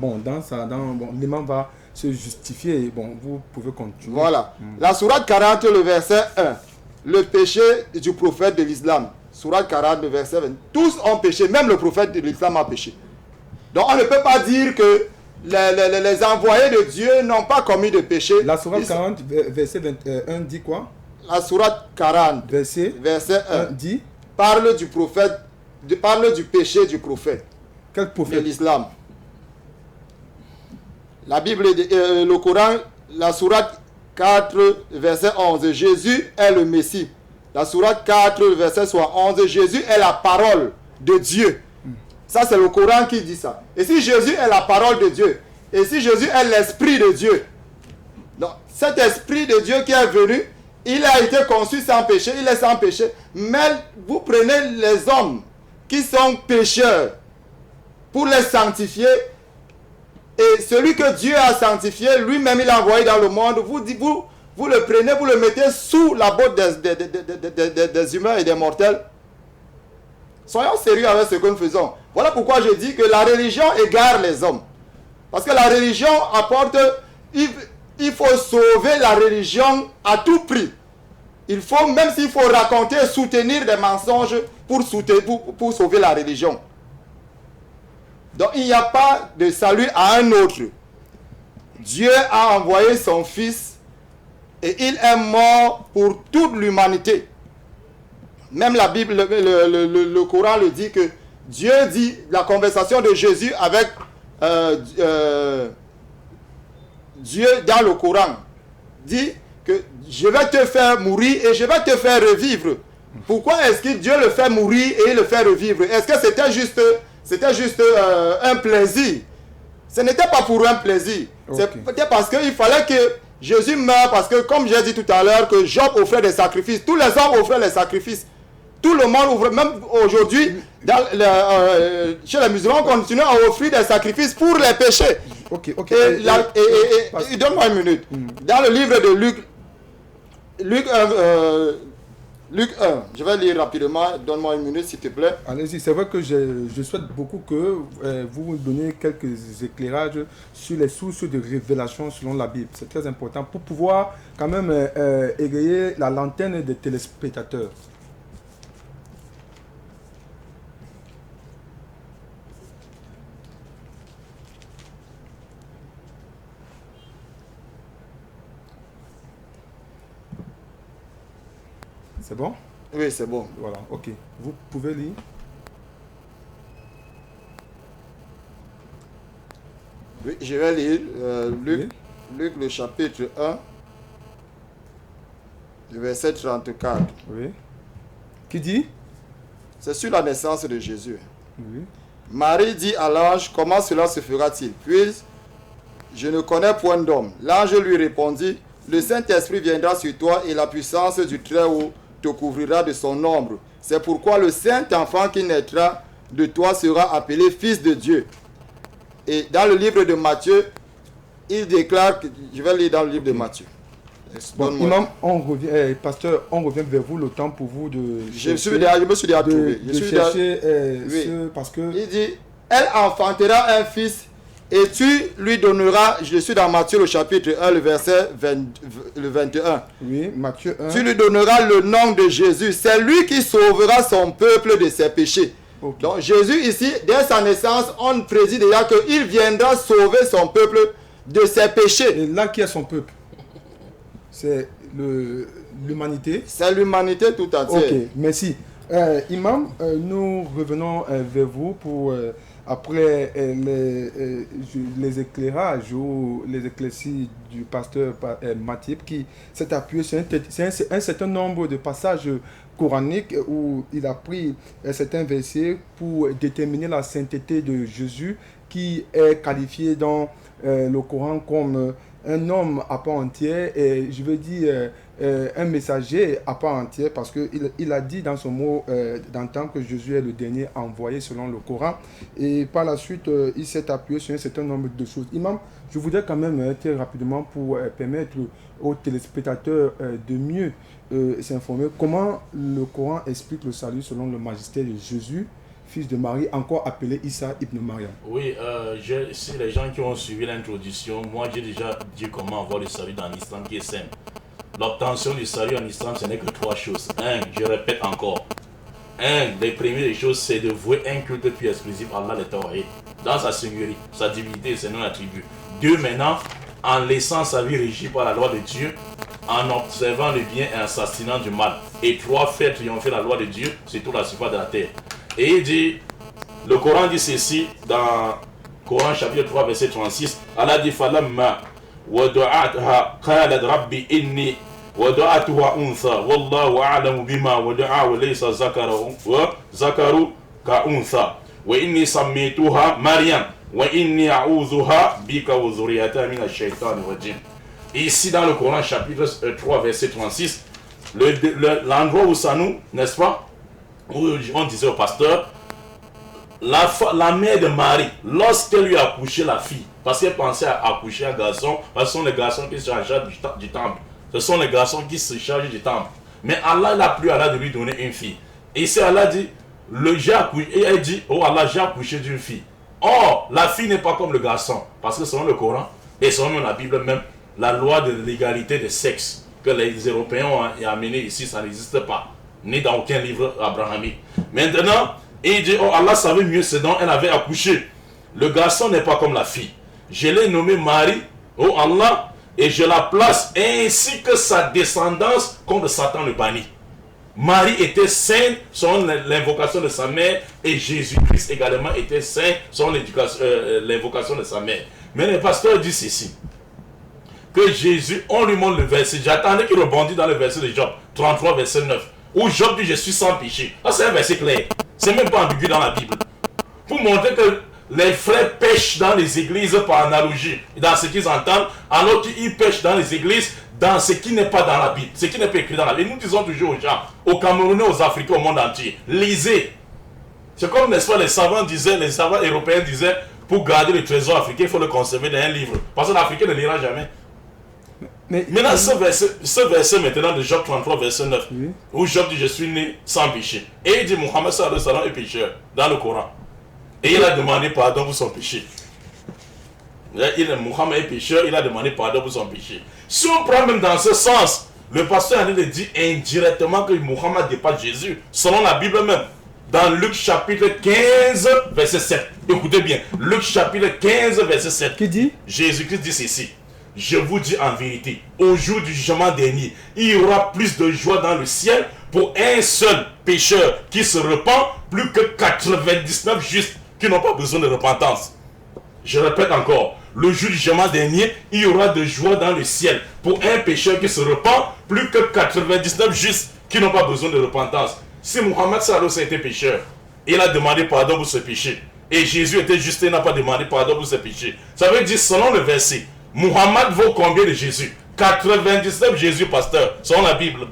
l'imam va se justifier. Bon, vous pouvez continuer. Voilà. La sourate 40, le verset 1. Le péché du prophète de l'islam. Sourate 40, le verset 20. Tous ont péché, même le prophète de l'islam a péché. Donc on ne peut pas dire que les envoyés de Dieu n'ont pas commis de péché. La sourate 40, verset 21 dit quoi? La sourate 40, verset 1 dit, parle du prophète, parle du péché du prophète. Quel prophète? De l'islam. La Bible, le Coran, la sourate 4, verset 11. Jésus est le Messie. La sourate 4, verset 11. Jésus est la parole de Dieu. Ça, c'est le Coran qui dit ça. Et si Jésus est la parole de Dieu, et si Jésus est l'Esprit de Dieu, donc cet Esprit de Dieu qui est venu, il a été conçu sans péché, il est sans péché. Mais vous prenez les hommes qui sont pécheurs pour les sanctifier, et celui que Dieu a sanctifié, lui-même il a envoyé dans le monde, vous le prenez, vous le mettez sous la botte des humains et des mortels. Soyons sérieux avec ce que nous faisons. Voilà pourquoi je dis que la religion égare les hommes. Parce que la religion apporte... Il faut sauver la religion à tout prix. Il faut, même s'il faut raconter, soutenir des mensonges pour sauver la religion. Donc il n'y a pas de salut à un autre. Dieu a envoyé son Fils et il est mort pour toute l'humanité. Même la Bible, le Coran le dit que Dieu dit, la conversation de Jésus avec Dieu dans le Coran, dit que je vais te faire mourir et je vais te faire revivre. Pourquoi est-ce que Dieu le fait mourir et le fait revivre? Est-ce que c'était juste un plaisir? Ce n'était pas pour un plaisir. Okay. C'était parce qu'il fallait que Jésus meure, parce que comme j'ai dit tout à l'heure, que Job offrait des sacrifices. Tous les hommes offraient les sacrifices. Tout le monde ouvre, même aujourd'hui, chez les musulmans, on continue à offrir des sacrifices pour les péchés. Et donne-moi une minute. Dans le livre de Luc 1, je vais lire rapidement, donne-moi une minute s'il te plaît. Allez-y, c'est vrai que je souhaite beaucoup que vous me donniez quelques éclairages sur les sources de révélation selon la Bible. C'est très important pour pouvoir quand même égayer la lanterne des téléspectateurs. C'est bon? Oui, c'est bon. Voilà, ok. Vous pouvez lire. Oui, je vais lire Luc le chapitre 1, le verset 34. Oui. Qui dit? C'est sur la naissance de Jésus. Oui. Marie dit à l'ange, comment cela se fera-t-il? Puis, je ne connais point d'homme. L'ange lui répondit, le Saint-Esprit viendra sur toi et la puissance du Très-Haut te couvrira de son ombre. C'est pourquoi le Saint-Enfant qui naîtra de toi sera appelé Fils de Dieu. Et dans le livre de Matthieu, il déclare, je vais lire dans le livre de Matthieu. Bon, imam, on revient, pasteur, on revient vers vous le temps pour vous de je me suis déjà trouvé. Parce que il dit, elle enfantera un fils et tu lui donneras, je suis dans Matthieu le chapitre 1, le verset 21. Oui, Matthieu 1. Tu lui donneras le nom de Jésus. C'est lui qui sauvera son peuple de ses péchés. Ok. Donc Jésus ici, dès sa naissance, on prédit déjà qu'il viendra sauver son peuple de ses péchés. Et là, qui est son peuple? C'est l'humanité? C'est l'humanité tout entière. Ok, merci. Imam, nous revenons vers vous pour, après les éclairages ou les éclaircies du pasteur Mathieu qui s'est appuyé sur un certain nombre de passages coraniques où il a pris certains versets pour déterminer la sainteté de Jésus qui est qualifié dans le Coran comme un homme à part entière et je veux dire un messager à part entière parce qu'il a dit dans son mot d'antan que Jésus est le dernier envoyé selon le Coran et par la suite il s'est appuyé sur un certain nombre de choses. Imam, je voudrais quand même très rapidement pour permettre aux téléspectateurs de mieux s'informer comment le Coran explique le salut selon le magistère de Jésus, fils de Marie, encore appelé Issa ibn Mariam. Oui, si les gens qui ont suivi l'introduction, moi j'ai déjà dit comment avoir le salut dans l'islam qui est simple. L'obtention du salut en islam, ce n'est que 3 choses. Je répète encore. Les premières choses, c'est de vouer un culte plus exclusif à Allah le Tawhid, dans sa singularité, sa divinité et ses non-attributs. 2, maintenant, en laissant sa vie régie par la loi de Dieu, en observant le bien et en s'abstinant du mal. Et 3, faire triompher la loi de Dieu sur toute la surface de la terre. Et il dit, le Coran dit ceci, dans Coran chapitre 3, verset 36, Allah dit, Falamma wada'atha qalat rabbi inni wada'atuha untha wallahu a'lamu bima wada'a wa laysa zakaru ka untha wa inni sammituha Maryam wa inni a'udhuha bika wa dhurriyyataha min ash-shaytani rajim. Ici dans le Coran chapitre 3 verset 36, l'endroit où ça nous, n'est-ce pas, où on disait au pasteur, la mère de Marie, lorsqu'elle lui a accouché la fille, parce qu'elle pensait à accoucher un garçon, parce que ce sont les garçons qui se chargent du temple. Ce sont les garçons qui se chargent du temple. Mais Allah n'a plus Allah de lui donner une fille. Et ici Allah dit, et elle dit, oh Allah, j'ai accouché d'une fille. Or, la fille n'est pas comme le garçon, parce que selon le Coran, et selon la Bible même, la loi de l'égalité des sexes que les Européens ont amené ici, ça n'existe pas, ni dans aucun livre abrahamique. Maintenant, il dit, oh Allah savait mieux ce dont elle avait accouché. Le garçon n'est pas comme la fille. Je l'ai nommé Marie, oh Allah, et je la place ainsi que sa descendance contre Satan le banni. Marie était sainte selon l'invocation de sa mère et Jésus-Christ également était saint selon l'invocation de sa mère. Mais le pasteur dit ceci, que Jésus, on lui montre le verset, j'attendais qu'il rebondisse dans le verset de Job 33 verset 9, où Job dit je suis sans péché. Ah, c'est un verset clair, c'est même pas ambigu dans la Bible. Pour montrer que les frères pêchent dans les églises par analogie, dans ce qu'ils entendent, alors qu'ils pêchent dans les églises dans ce qui n'est pas dans la Bible, ce qui n'est pas écrit dans la Bible. Et nous disons toujours aux gens, aux Camerounais, aux Africains, au monde entier, lisez. C'est comme, n'est-ce pas, les savants européens disaient, pour garder le trésor africain, il faut le conserver dans un livre. Parce que l'Africain ne lira jamais. Maintenant, ce verset maintenant de Job 33, verset 9, oui, où Job dit, je suis né sans péché. Et il dit, Mohammed sallallahu alayhi wa sallam est pécheur, dans le Coran. Et il a demandé pardon pour son péché. Mohammed est pécheur, il a demandé pardon pour son péché. Si on prend même dans ce sens, le pasteur a dit indirectement que Mohammed dépasse Jésus, selon la Bible même. Dans Luc chapitre 15, verset 7. Écoutez bien, Luc chapitre 15, verset 7. Qui dit? Jésus-Christ dit ceci. Je vous dis en vérité, au jour du jugement dernier, il y aura plus de joie dans le ciel pour un seul pécheur qui se repent, plus que 99 justes qui n'ont pas besoin de repentance. Je répète encore, le jour du jugement dernier, il y aura de joie dans le ciel pour un pécheur qui se repent, plus que 99 justes qui n'ont pas besoin de repentance. Si Mohammed sallallahu alayhi wa sallam était pécheur, il a demandé pardon pour ce péché. Et Jésus était juste et n'a pas demandé pardon pour ce péché. Ça veut dire, selon le verset, Mohammed vaut combien de Jésus? 99 Jésus, pasteur, selon la Bible.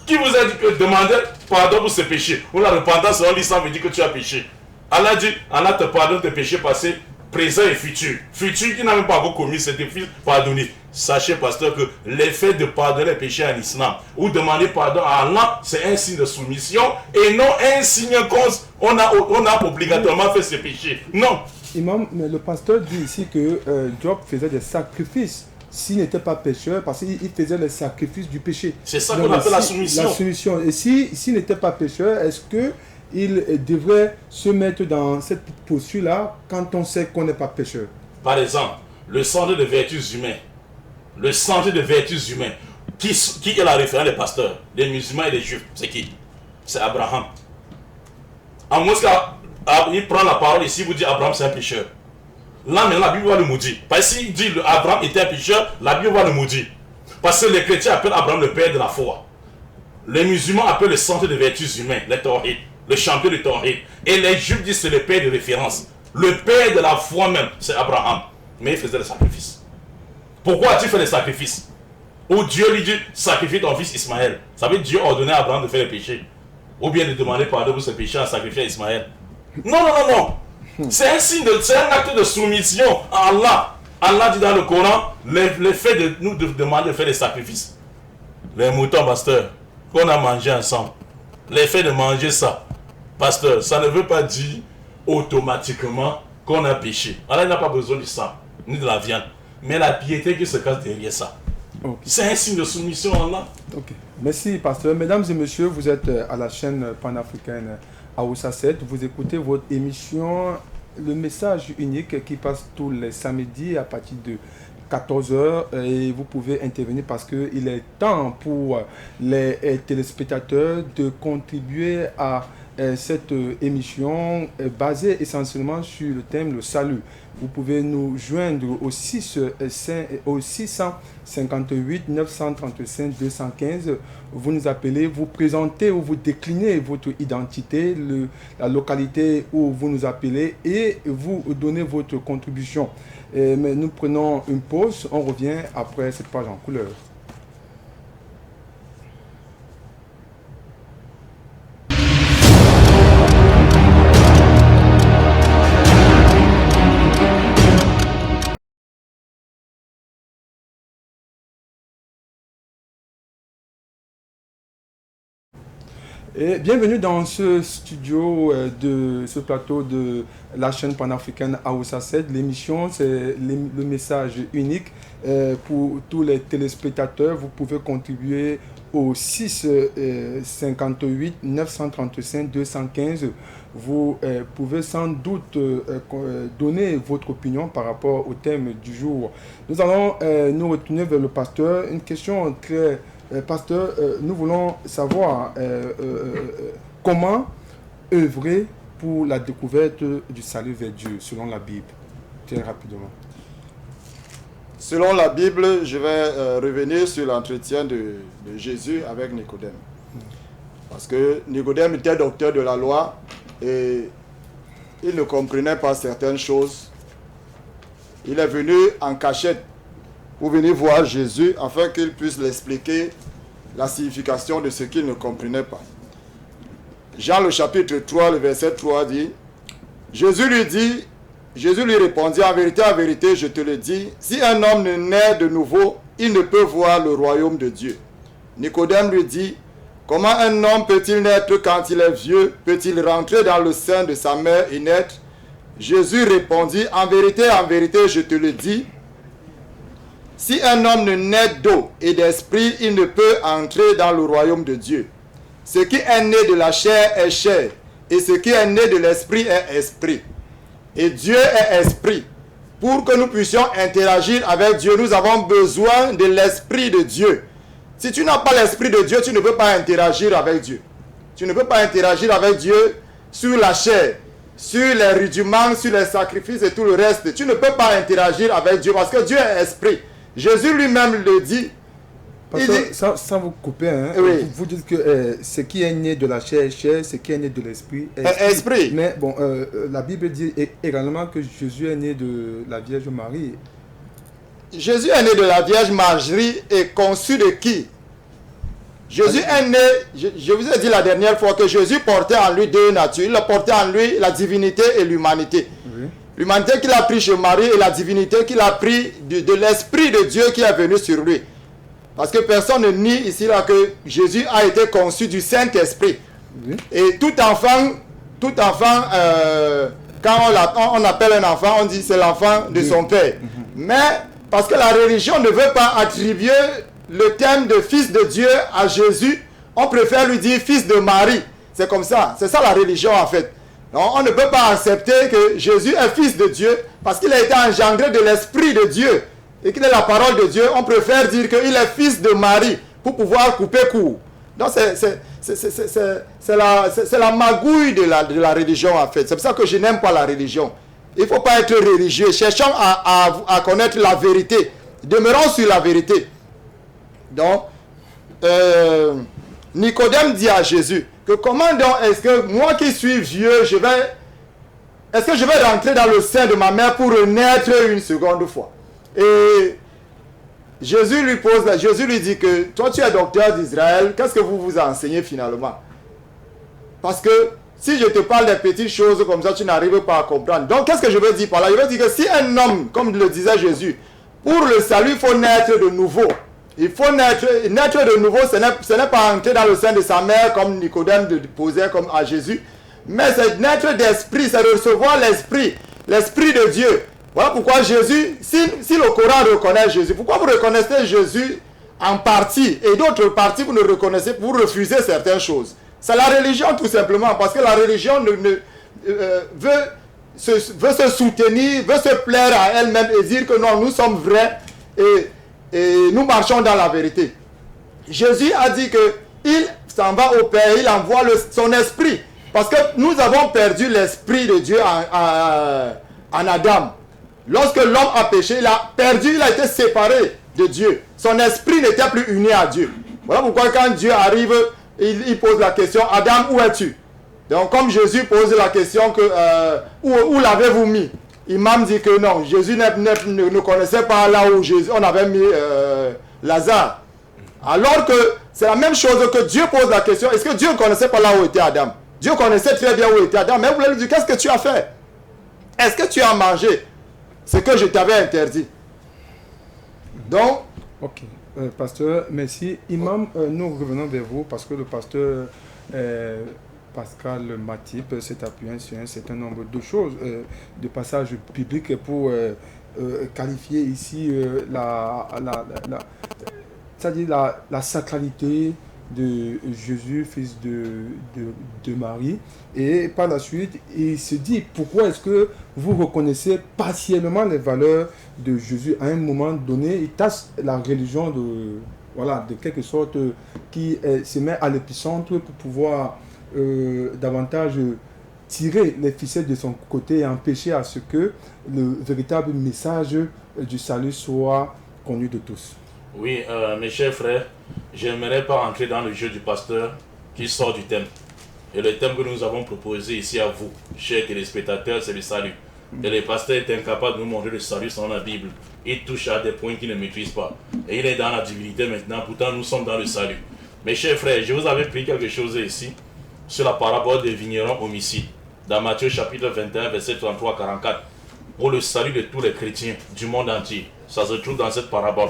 Qui vous a dit que demander pardon pour ce péché ou la repentance selon l'islam veut dire que tu as péché? Allah dit, Allah te pardonne tes péchés passés, présents et futurs. Futurs qui n'a même pas encore commis ces défis pardonnés. Sachez, pasteur, que l'effet de pardonner les péchés en islam ou demander pardon à Allah, c'est un signe de soumission et non un signe qu'on a obligatoirement fait ce péché. Non. Imam, mais le pasteur dit ici que Job faisait des sacrifices s'il n'était pas pécheur, parce qu'il faisait les sacrifices du péché. C'est ça qu'on appelle la soumission. La soumission. Et s'il n'était pas pécheur, est-ce que il devrait se mettre dans cette posture-là quand on sait qu'on n'est pas pécheur? Par exemple, le centre de vertus humaines. Le centre de vertus humaines. Qui est la référence des pasteurs, des musulmans et des juifs? C'est qui? C'est Abraham. En moins il prend la parole ici, vous dit Abraham c'est un pécheur. Là maintenant la Bible va le maudire. Parce que s'il dit Abraham était un pécheur, la Bible va le maudire. Parce que les chrétiens appellent Abraham le père de la foi. Les musulmans appellent le centre de vertus humaines, le tawhid, le champion du tawhid. Et les juifs disent c'est le père de référence. Le père de la foi même, c'est Abraham. Mais il faisait des sacrifices. Pourquoi as-tu fait des sacrifices? Ou Dieu lui dit sacrifie ton fils Ismaël. Ça veut dire Dieu ordonnait à Abraham de faire le péché. Ou bien de demander pardon pour ce péché en sacrifiant Ismaël. Non, non, non, non. C'est un signe, c'est un acte de soumission à Allah. Allah dit dans le Coran, le fait de nous demander de faire des sacrifices. Les moutons, pasteur, qu'on a mangé ensemble. L'effet de manger ça, pasteur, ça ne veut pas dire automatiquement qu'on a péché. Allah n'a pas besoin du sang, ni de la viande. Mais la piété qui se cache derrière ça. Okay. C'est un signe de soumission à Allah. Ok. Merci, pasteur. Mesdames et messieurs, vous êtes à la chaîne panafricaine Aoussa 7. Vous écoutez votre émission Le Message Unique qui passe tous les samedis à partir de 14h et vous pouvez intervenir parce qu'il est temps pour les téléspectateurs de contribuer à cette émission basée essentiellement sur le thème le salut. Vous pouvez nous joindre au 658 935 215. Vous nous appelez, vous présentez ou vous déclinez votre identité, la localité où vous nous appelez et vous donnez votre contribution. Mais nous prenons une pause, on revient après cette page en couleur. Et bienvenue dans ce studio de ce plateau de la chaîne panafricaine Aoussa 7. L'émission, c'est le message unique pour tous les téléspectateurs. Vous pouvez contribuer au 658 935 215. Vous pouvez sans doute donner votre opinion par rapport au thème du jour. Nous allons nous retourner vers le pasteur. Une question très... pasteur, nous voulons savoir comment œuvrer pour la découverte du salut vers Dieu, selon la Bible. Très rapidement. Selon la Bible, je vais revenir sur l'entretien de Jésus avec Nicodème. Parce que Nicodème était docteur de la loi et il ne comprenait pas certaines choses. Il est venu en cachette pour venir voir Jésus afin qu'il puisse l'expliquer la signification de ce qu'il ne comprenait pas. Jean le chapitre 3, le verset 3 dit, Jésus lui répondit, en vérité, je te le dis, si un homme ne naît de nouveau, il ne peut voir le royaume de Dieu. Nicodème lui dit, comment un homme peut-il naître quand il est vieux? Peut-il rentrer dans le sein de sa mère et naître? Jésus répondit, en vérité, je te le dis, si un homme ne naît d'eau et d'esprit, il ne peut entrer dans le royaume de Dieu. Ce qui est né de la chair est chair, et ce qui est né de l'esprit est esprit. Et Dieu est esprit. Pour que nous puissions interagir avec Dieu, nous avons besoin de l'esprit de Dieu. Si tu n'as pas l'esprit de Dieu, tu ne peux pas interagir avec Dieu. Tu ne peux pas interagir avec Dieu sur la chair, sur les rudiments, sur les sacrifices et tout le reste. Tu ne peux pas interagir avec Dieu parce que Dieu est esprit. Jésus lui-même le dit. Parce que, sans vous couper, hein, oui. vous dites que ce qui est né de la chair est chair, ce qui est né de l'esprit est esprit. Mais bon, la Bible dit également que Jésus est né de la Vierge Marie. Jésus est né de la Vierge Marie et conçu de qui? Jésus est né, je vous ai dit la dernière fois que Jésus portait en lui deux natures. Il portait en lui la divinité et l'humanité. Oui. L'humanité qu'il a pris chez Marie et la divinité qu'il a pris de l'Esprit de Dieu qui est venu sur lui. Parce que personne ne nie ici là que Jésus a été conçu du Saint-Esprit. Oui. Et tout enfant, quand on appelle un enfant, on dit c'est l'enfant de son père. Mais parce que la religion ne veut pas attribuer le terme de fils de Dieu à Jésus, on préfère lui dire fils de Marie. C'est comme ça. C'est ça la religion en fait. Non, on ne peut pas accepter que Jésus est fils de Dieu parce qu'il a été engendré de l'Esprit de Dieu et qu'il est la parole de Dieu. On préfère dire qu'il est fils de Marie pour pouvoir couper court. Donc c'est la magouille de la religion en fait. C'est pour ça que je n'aime pas la religion. Il ne faut pas être religieux. Cherchons à connaître la vérité. Demeurons sur la vérité. Donc, Nicodème dit à Jésus que comment donc est-ce que moi qui suis vieux, est-ce que je vais rentrer dans le sein de ma mère pour renaître une seconde fois? Et Jésus lui dit que toi tu es docteur d'Israël, qu'est-ce que vous vous enseignez finalement? Parce que si je te parle des petites choses comme ça, tu n'arrives pas à comprendre. Donc qu'est-ce que je veux dire par là? Je veux dire que si un homme, comme le disait Jésus, pour le salut, il faut naître de nouveau. Il faut naître de nouveau, ce n'est pas entrer dans le sein de sa mère comme Nicodème posait comme à Jésus, mais c'est naître d'esprit, c'est recevoir l'esprit de Dieu. Voilà pourquoi Jésus, si le Coran reconnaît Jésus, pourquoi vous reconnaissez Jésus en partie et d'autres parties vous ne reconnaissez, vous refusez certaines choses? C'est la religion tout simplement, parce que la religion veut se soutenir, veut se plaire à elle-même et dire que non, nous sommes vrais et nous marchons dans la vérité. Jésus a dit qu'il s'en va au Père, il envoie son esprit. Parce que nous avons perdu l'esprit de Dieu en Adam. Lorsque l'homme a péché, il a été séparé de Dieu. Son esprit n'était plus uni à Dieu. Voilà pourquoi quand Dieu arrive, il pose la question, Adam, où es-tu? Donc comme Jésus pose la question, où l'avez-vous mis? Imam dit que non, Jésus ne connaissait pas là où on avait mis Lazare. Alors que c'est la même chose que Dieu pose la question. Est-ce que Dieu ne connaissait pas là où était Adam? Dieu connaissait très bien où était Adam. Mais vous voulez lui dire, qu'est-ce que tu as fait? Est-ce que tu as mangé ce que je t'avais interdit? Donc... Ok. Pasteur, merci. Imam, nous revenons vers vous parce que le pasteur... Pascal Matip s'est appuyé sur un certain nombre de choses, de passages publics pour qualifier ici c'est-à-dire la sacralité de Jésus, fils de Marie. Et par la suite, il se dit, pourquoi est-ce que vous reconnaissez partiellement les valeurs de Jésus à un moment donné? Il tasse la religion de quelque sorte qui se met à l'épicentre pour pouvoir... davantage tirer les ficelles de son côté et empêcher à ce que le véritable message du salut soit connu de tous. Oui, mes chers frères, j'aimerais pas entrer dans le jeu du pasteur qui sort du thème. Et le thème que nous avons proposé ici à vous, chers téléspectateurs, c'est le salut. Et le pasteur est incapable de nous montrer le salut sans la Bible. Il touche à des points qu'il ne maîtrise pas. Et il est dans la divinité maintenant, pourtant nous sommes dans le salut. Mes chers frères, je vous avais pris quelque chose ici sur la parabole des vignerons homicides, dans Matthieu chapitre 21, verset 33-44, pour le salut de tous les chrétiens du monde entier. Ça se trouve dans cette parabole.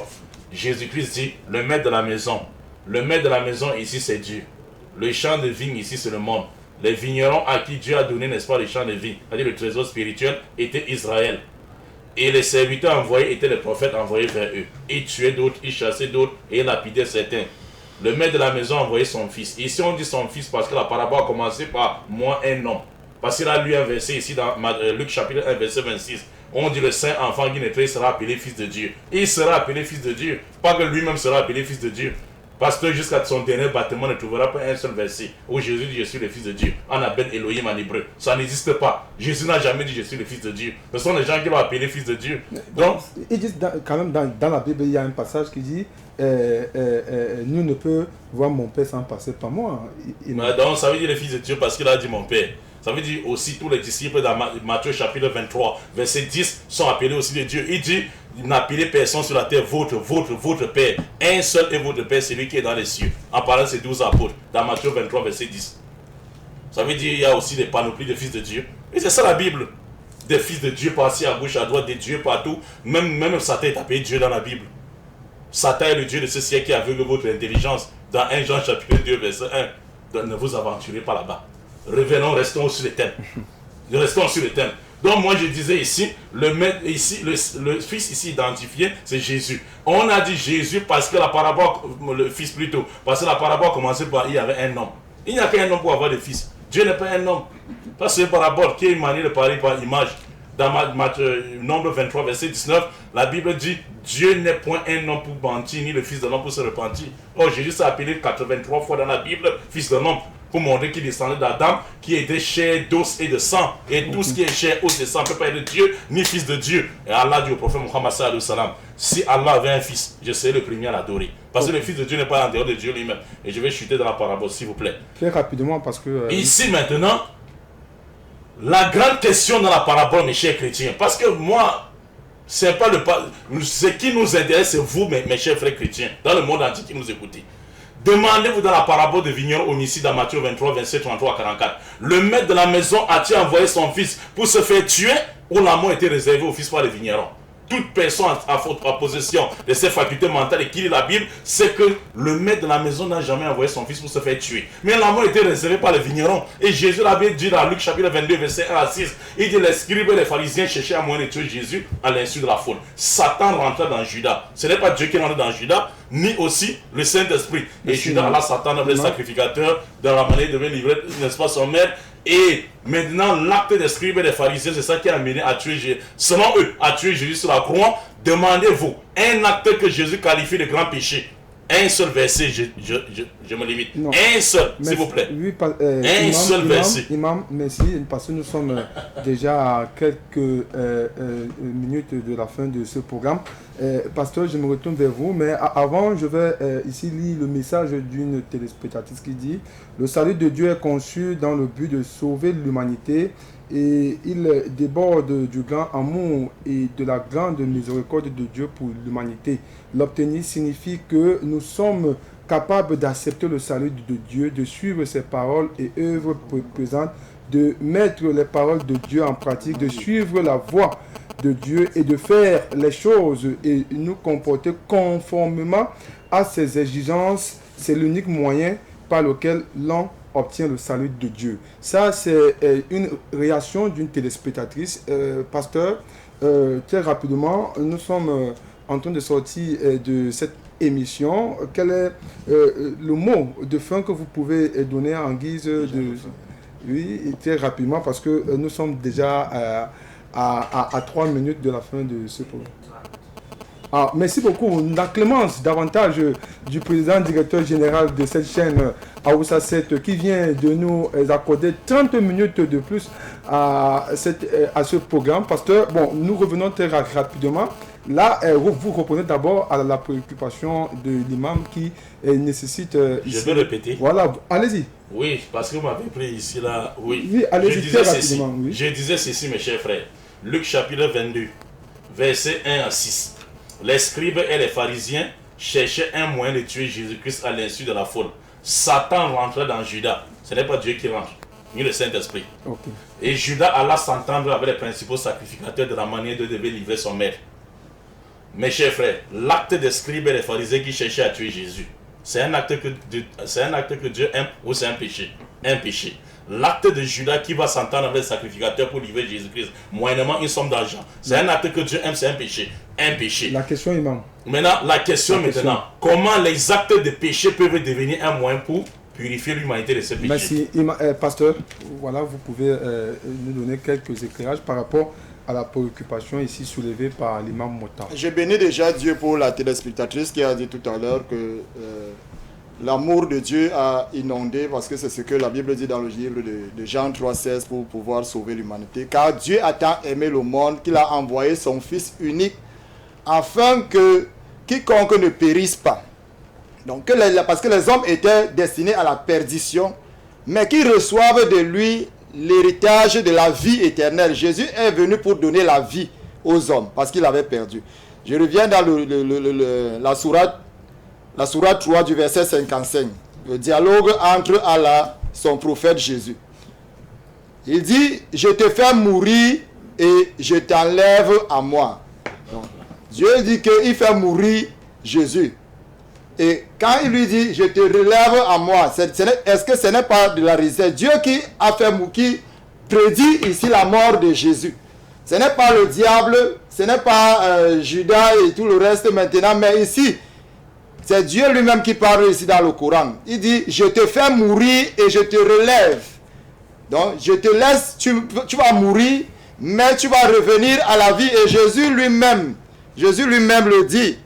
Jésus-Christ dit, le maître de la maison. Le maître de la maison ici, c'est Dieu. Le champ de vigne ici, c'est le monde. Les vignerons à qui Dieu a donné, n'est-ce pas, les champs de vigne, c'est-à-dire le trésor spirituel, était Israël. Et les serviteurs envoyés étaient les prophètes envoyés vers eux. Ils tuaient d'autres, ils chassaient d'autres et ils lapidaient certains. Le maître de la maison a envoyé son fils. Ici, on dit son fils parce que la parabole a commencé par « moi, un homme ». Parce qu'il a lu un verset ici dans Luc chapitre 1, verset 26. On dit le saint enfant qui naîtra sera appelé fils de Dieu. Il sera appelé fils de Dieu. Pas que lui-même sera appelé fils de Dieu. Parce que jusqu'à son dernier baptême, on ne trouvera pas un seul verset où Jésus dit « je suis le fils de Dieu ». En appelle Elohim en hébreu. Ça n'existe pas. Jésus n'a jamais dit « je suis le fils de Dieu ». Ce sont les gens qui l'ont appelé fils de Dieu. Donc, ils disent quand même dans la Bible, il y a un passage qui dit nul ne peut voir mon Père sans passer par moi. Donc ça veut dire le fils de Dieu parce qu'il a dit mon Père. Ça veut dire aussi tous les disciples dans Matthieu chapitre 23, verset 10 sont appelés aussi de Dieu. Il dit, n'appelez personne sur la terre votre Père. Un seul est votre Père, celui qui est dans les cieux. En parlant de ces 12 apôtres, dans Matthieu 23, verset 10. Ça veut dire qu'il y a aussi des panoplies de fils de Dieu. Et c'est ça la Bible. Des fils de Dieu par-ci, à gauche, à droite, des dieux partout. Même Satan est appelé Dieu dans la Bible. Satan est le Dieu de ce siècle qui aveugle votre intelligence. Dans 1 Jean chapitre 2, verset 1. Donc ne vous aventurez pas là-bas. Revenons, restons sur le thème. Restons sur le thème. Donc moi je disais ici, le fils ici identifié, c'est Jésus. On a dit Jésus parce que la parabole, le fils plutôt, parce que la parabole commençait par, il y avait un homme. Il n'y a qu'un homme pour avoir des fils. Dieu n'est pas un homme. Parce que par rapport qui est une manière de parler par image. Dans Nombre 23, verset 19, la Bible dit Dieu n'est point un homme pour mentir, ni le fils de l'homme pour se repentir. Or, Jésus s'est appelé 83 fois dans la Bible fils de l'homme, pour montrer qu'il descendait d'Adam, qui était chair, d'os et de sang. Et tout ce qui est chair, os et sang ne peut pas être Dieu, ni fils de Dieu. Et Allah dit au prophète Muhammad sallallahu alayhi wa sallam, si Allah avait un fils, je serais le premier à l'adorer. Parce que le fils de Dieu n'est pas en dehors de Dieu lui-même. Et je vais chuter dans la parabole, s'il vous plaît. Très rapidement, parce que... Ici, maintenant, la grande question dans la parabole, mes chers chrétiens, parce que moi, c'est pas ce qui nous intéresse, c'est vous, mes chers frères chrétiens, dans le monde entier qui nous écoutez. Demandez-vous dans la parabole de vigneron homicide dans Matthieu 23, 27, 33 à 44. Le maître de la maison a-t-il envoyé son fils pour se faire tuer, ou la mort était réservée au fils par les vignerons? Toute personne à possession de ses facultés mentales et qui lit la Bible, c'est que le maître de la maison n'a jamais envoyé son fils pour se faire tuer. Mais la mort était réservée par les vignerons. Et Jésus l'avait dit dans Luc chapitre 22, verset 1 à 6. Il dit les scribes et les pharisiens cherchaient à moyen de tuer Jésus à l'insu de la foule. Satan rentra dans Judas. Ce n'est pas Dieu qui rentre dans Judas, ni aussi le Saint-Esprit. Et Judas, Allah, Satan, le sacrificateur, dans la manière de livrer, n'est-ce pas, son maître. Et maintenant, l'acte des scribes et des pharisiens, c'est ça qui a amené à tuer Jésus. Selon eux, à tuer Jésus sur la croix. Demandez-vous, un acte que Jésus qualifie de grand péché. Un seul verset, je me limite. Non. Un seul, s'il vous plaît. Oui, un seul verset. Imam, merci, parce que nous sommes déjà à quelques minutes de la fin de ce programme. Pasteur, je me retourne vers vous, mais avant, je vais ici lire le message d'une téléspectatrice qui dit « Le salut de Dieu est conçu dans le but de sauver l'humanité et il déborde du grand amour et de la grande miséricorde de Dieu pour l'humanité. L'obtenir signifie que nous sommes capables d'accepter le salut de Dieu, de suivre ses paroles et œuvres présentes, de mettre les paroles de Dieu en pratique, de suivre la voie de Dieu et de faire les choses et nous comporter conformément à ses exigences. C'est l'unique moyen par lequel l'on obtient le salut de Dieu. Ça, c'est une réaction d'une téléspectatrice. Pasteur, très rapidement, nous sommes en train de sortir de cette émission. Quel est le mot de fin que vous pouvez donner en guise de... Oui, très rapidement, parce que nous sommes déjà à 3 minutes de la fin de ce programme. Ah, merci beaucoup. La clémence davantage du président directeur général de cette chaîne Aoussa 7 qui vient de nous accorder 30 minutes de plus à ce programme. Pasteur, bon, nous revenons très rapidement. Là, vous reprenez d'abord à la préoccupation de l'imam qui nécessite... Je vais répéter. Voilà, allez-y. Oui, parce que vous m'avez pris ici, là. Oui, allez-y très rapidement. Oui. Je disais ceci, mes chers frères. Luc chapitre 22, verset 1 à 6. Les scribes et les pharisiens cherchaient un moyen de tuer Jésus-Christ à l'insu de la foule. Satan rentrait dans Judas. Ce n'est pas Dieu qui rentre, ni le Saint-Esprit. Okay. Et Judas alla s'entendre avec les principaux sacrificateurs de la manière de devait livrer son maître. Mes chers frères, l'acte des scribes et des pharisiens qui cherchaient à tuer Jésus, c'est un acte que Dieu aime ou c'est un péché? Un péché. L'acte de Judas qui va s'entendre avec les sacrificateurs pour livrer Jésus-Christ, moyennement une somme d'argent, c'est un acte que Dieu aime, c'est un péché. Un péché. La question, imam. Maintenant, la question, comment les actes de péché peuvent devenir un moyen pour purifier l'humanité de ces péchés? Merci, pasteur. Voilà, vous pouvez nous donner quelques éclairages par rapport à la préoccupation ici soulevée par l'imam Mota. Je bénis déjà Dieu pour la téléspectatrice qui a dit tout à l'heure que l'amour de Dieu a inondé, parce que c'est ce que la Bible dit dans le livre de Jean 3,16 pour pouvoir sauver l'humanité. Car Dieu a tant aimé le monde qu'il a envoyé son Fils unique afin que quiconque ne périsse pas. Donc, parce que les hommes étaient destinés à la perdition, mais qu'ils reçoivent de lui l'héritage de la vie éternelle. Jésus est venu pour donner la vie aux hommes, parce qu'il avait perdu. Je reviens dans la sourate 3 du verset 55. Le dialogue entre Allah, son prophète Jésus. Il dit, je te fais mourir et je t'enlève à moi. Donc, Dieu dit qu'il fait mourir Jésus. Et quand il lui dit, je te relève à moi, est-ce que ce n'est pas de la réserve? Dieu qui prédit ici la mort de Jésus. Ce n'est pas le diable, ce n'est pas Judas et tout le reste maintenant, mais ici, C'est Dieu lui-même qui parle ici dans le Coran. Il dit, je te fais mourir et je te relève. Donc, je te laisse, tu vas mourir, mais tu vas revenir à la vie. Et Jésus lui-même le dit.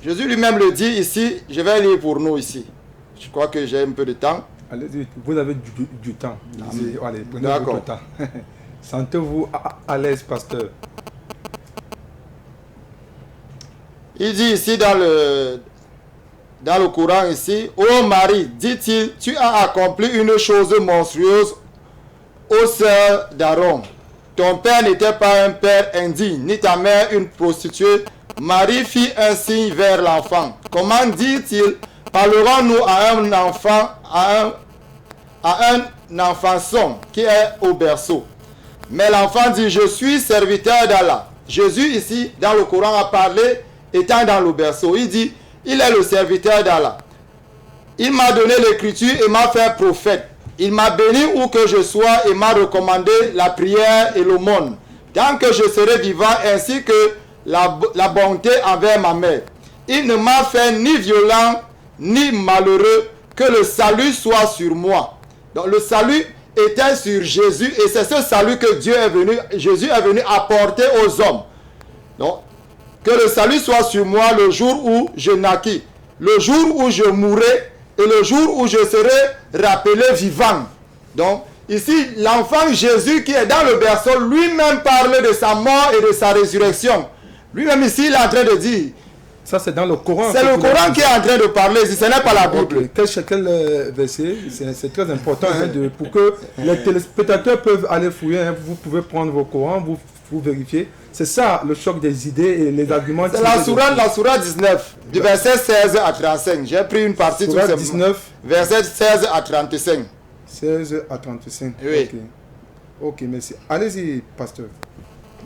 Jésus lui-même le dit ici. Je vais lire pour nous ici. Je crois que j'ai un peu de temps. Allez-y, vous avez du temps. Allez, prenez votre temps. Sentez-vous à l'aise, pasteur. Il dit ici dans le Coran ici, ô Marie, dit-il, tu as accompli une chose monstrueuse aux sœurs d'Aaron. Ton père n'était pas un père indigne, ni ta mère une prostituée. Marie fit un signe vers l'enfant. Comment dit-il, parlerons-nous à un enfant, à un enfant qui est au berceau? Mais l'enfant dit, je suis serviteur d'Allah. Jésus ici, dans le Coran, a parlé étant dans le berceau. Il dit, il est le serviteur d'Allah. Il m'a donné l'écriture et m'a fait prophète. Il m'a béni où que je sois et m'a recommandé la prière et l'aumône, tant que je serai vivant, ainsi que la bonté envers ma mère. Il ne m'a fait ni violent ni malheureux, que le salut soit sur moi. Donc le salut était sur Jésus et c'est ce salut que Jésus est venu apporter aux hommes. Donc, que le salut soit sur moi le jour où je naquis, le jour où je mourrai et le jour où je serai rappelé vivant. Donc, ici, l'enfant Jésus qui est dans le berceau, lui-même parle de sa mort et de sa résurrection. Lui-même ici, il est en train de dire... Ça, c'est dans le Coran. C'est le Coran qui est en train de parler ici, ce n'est pas la Bible. Okay. Quel verset? C'est très important pour que les téléspectateurs peuvent aller fouiller. Vous pouvez prendre vos Corans, vous vérifiez. C'est ça le choc des idées et les arguments. C'est la sourate 19, du verset 16 à 35. J'ai pris une partie Sourate 19, verset 16 à 35. 16 à 35. Oui. Ok, merci. Allez-y, pasteur.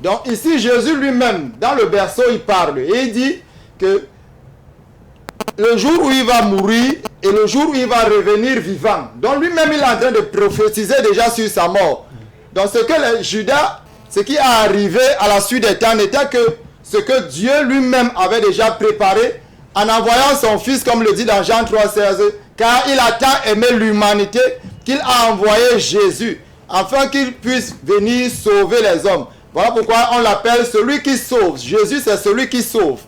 Donc ici, Jésus lui-même, dans le berceau, il parle. Et il dit que le jour où il va mourir et le jour où il va revenir vivant. Donc lui-même, il est en train de prophétiser déjà sur sa mort. Donc ce que les Judas... Ce qui est arrivé à la suite des temps n'était que ce que Dieu lui-même avait déjà préparé en envoyant son Fils, comme le dit dans Jean 3,16, car il a tant aimé l'humanité qu'il a envoyé Jésus, afin qu'il puisse venir sauver les hommes. Voilà pourquoi on l'appelle celui qui sauve. Jésus, c'est celui qui sauve.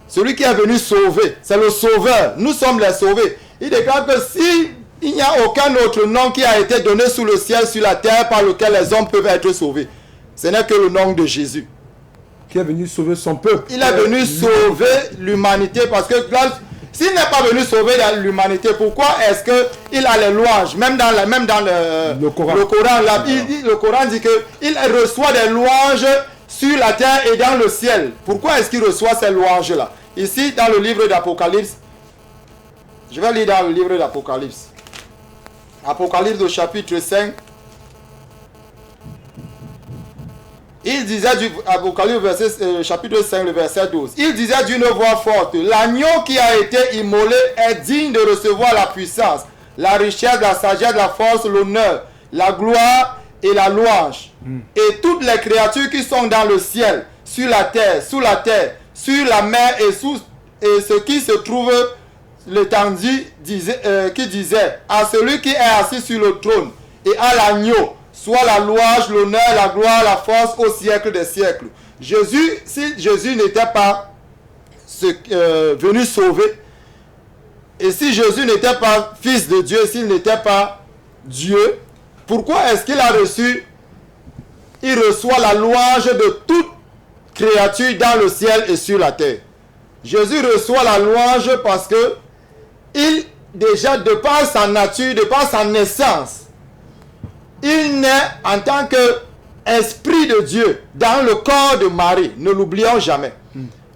Celui qui est venu sauver. C'est le sauveur. Nous sommes les sauvés. Il déclare que si il n'y a aucun autre nom qui a été donné sous le ciel, sur la terre, par lequel les hommes peuvent être sauvés, ce n'est que le nom de Jésus. Qui est venu sauver son peuple. Il est venu sauver l'humanité parce que s'il n'est pas venu sauver l'humanité, pourquoi est-ce qu'il a les louanges? Même dans le Coran, le Coran dit qu'il reçoit des louanges sur la terre et dans le ciel. Pourquoi est-ce qu'il reçoit ces louanges-là? Ici, dans le livre d'Apocalypse, je vais lire dans le livre d'Apocalypse. Apocalypse au chapitre 5. Il disait du Apocalypse chapitre 5, le verset 12. Il disait d'une voix forte, l'agneau qui a été immolé est digne de recevoir la puissance, la richesse, la sagesse, la force, l'honneur, la gloire et la louange. Et toutes les créatures qui sont dans le ciel, sur la terre, sous la terre, sur la mer et ce qui se trouve l'étendue, qui disait à celui qui est assis sur le trône et à l'agneau, soit la louange, l'honneur, la gloire, la force au siècle des siècles. Jésus, si Jésus n'était pas venu sauver, et si Jésus n'était pas fils de Dieu, s'il n'était pas Dieu, pourquoi est-ce qu'il a reçu, il reçoit la louange de toute créature dans le ciel et sur la terre? Jésus reçoit la louange parce que il, déjà, de par sa nature, de par sa naissance, il naît en tant qu'esprit de Dieu dans le corps de Marie. Ne l'oublions jamais.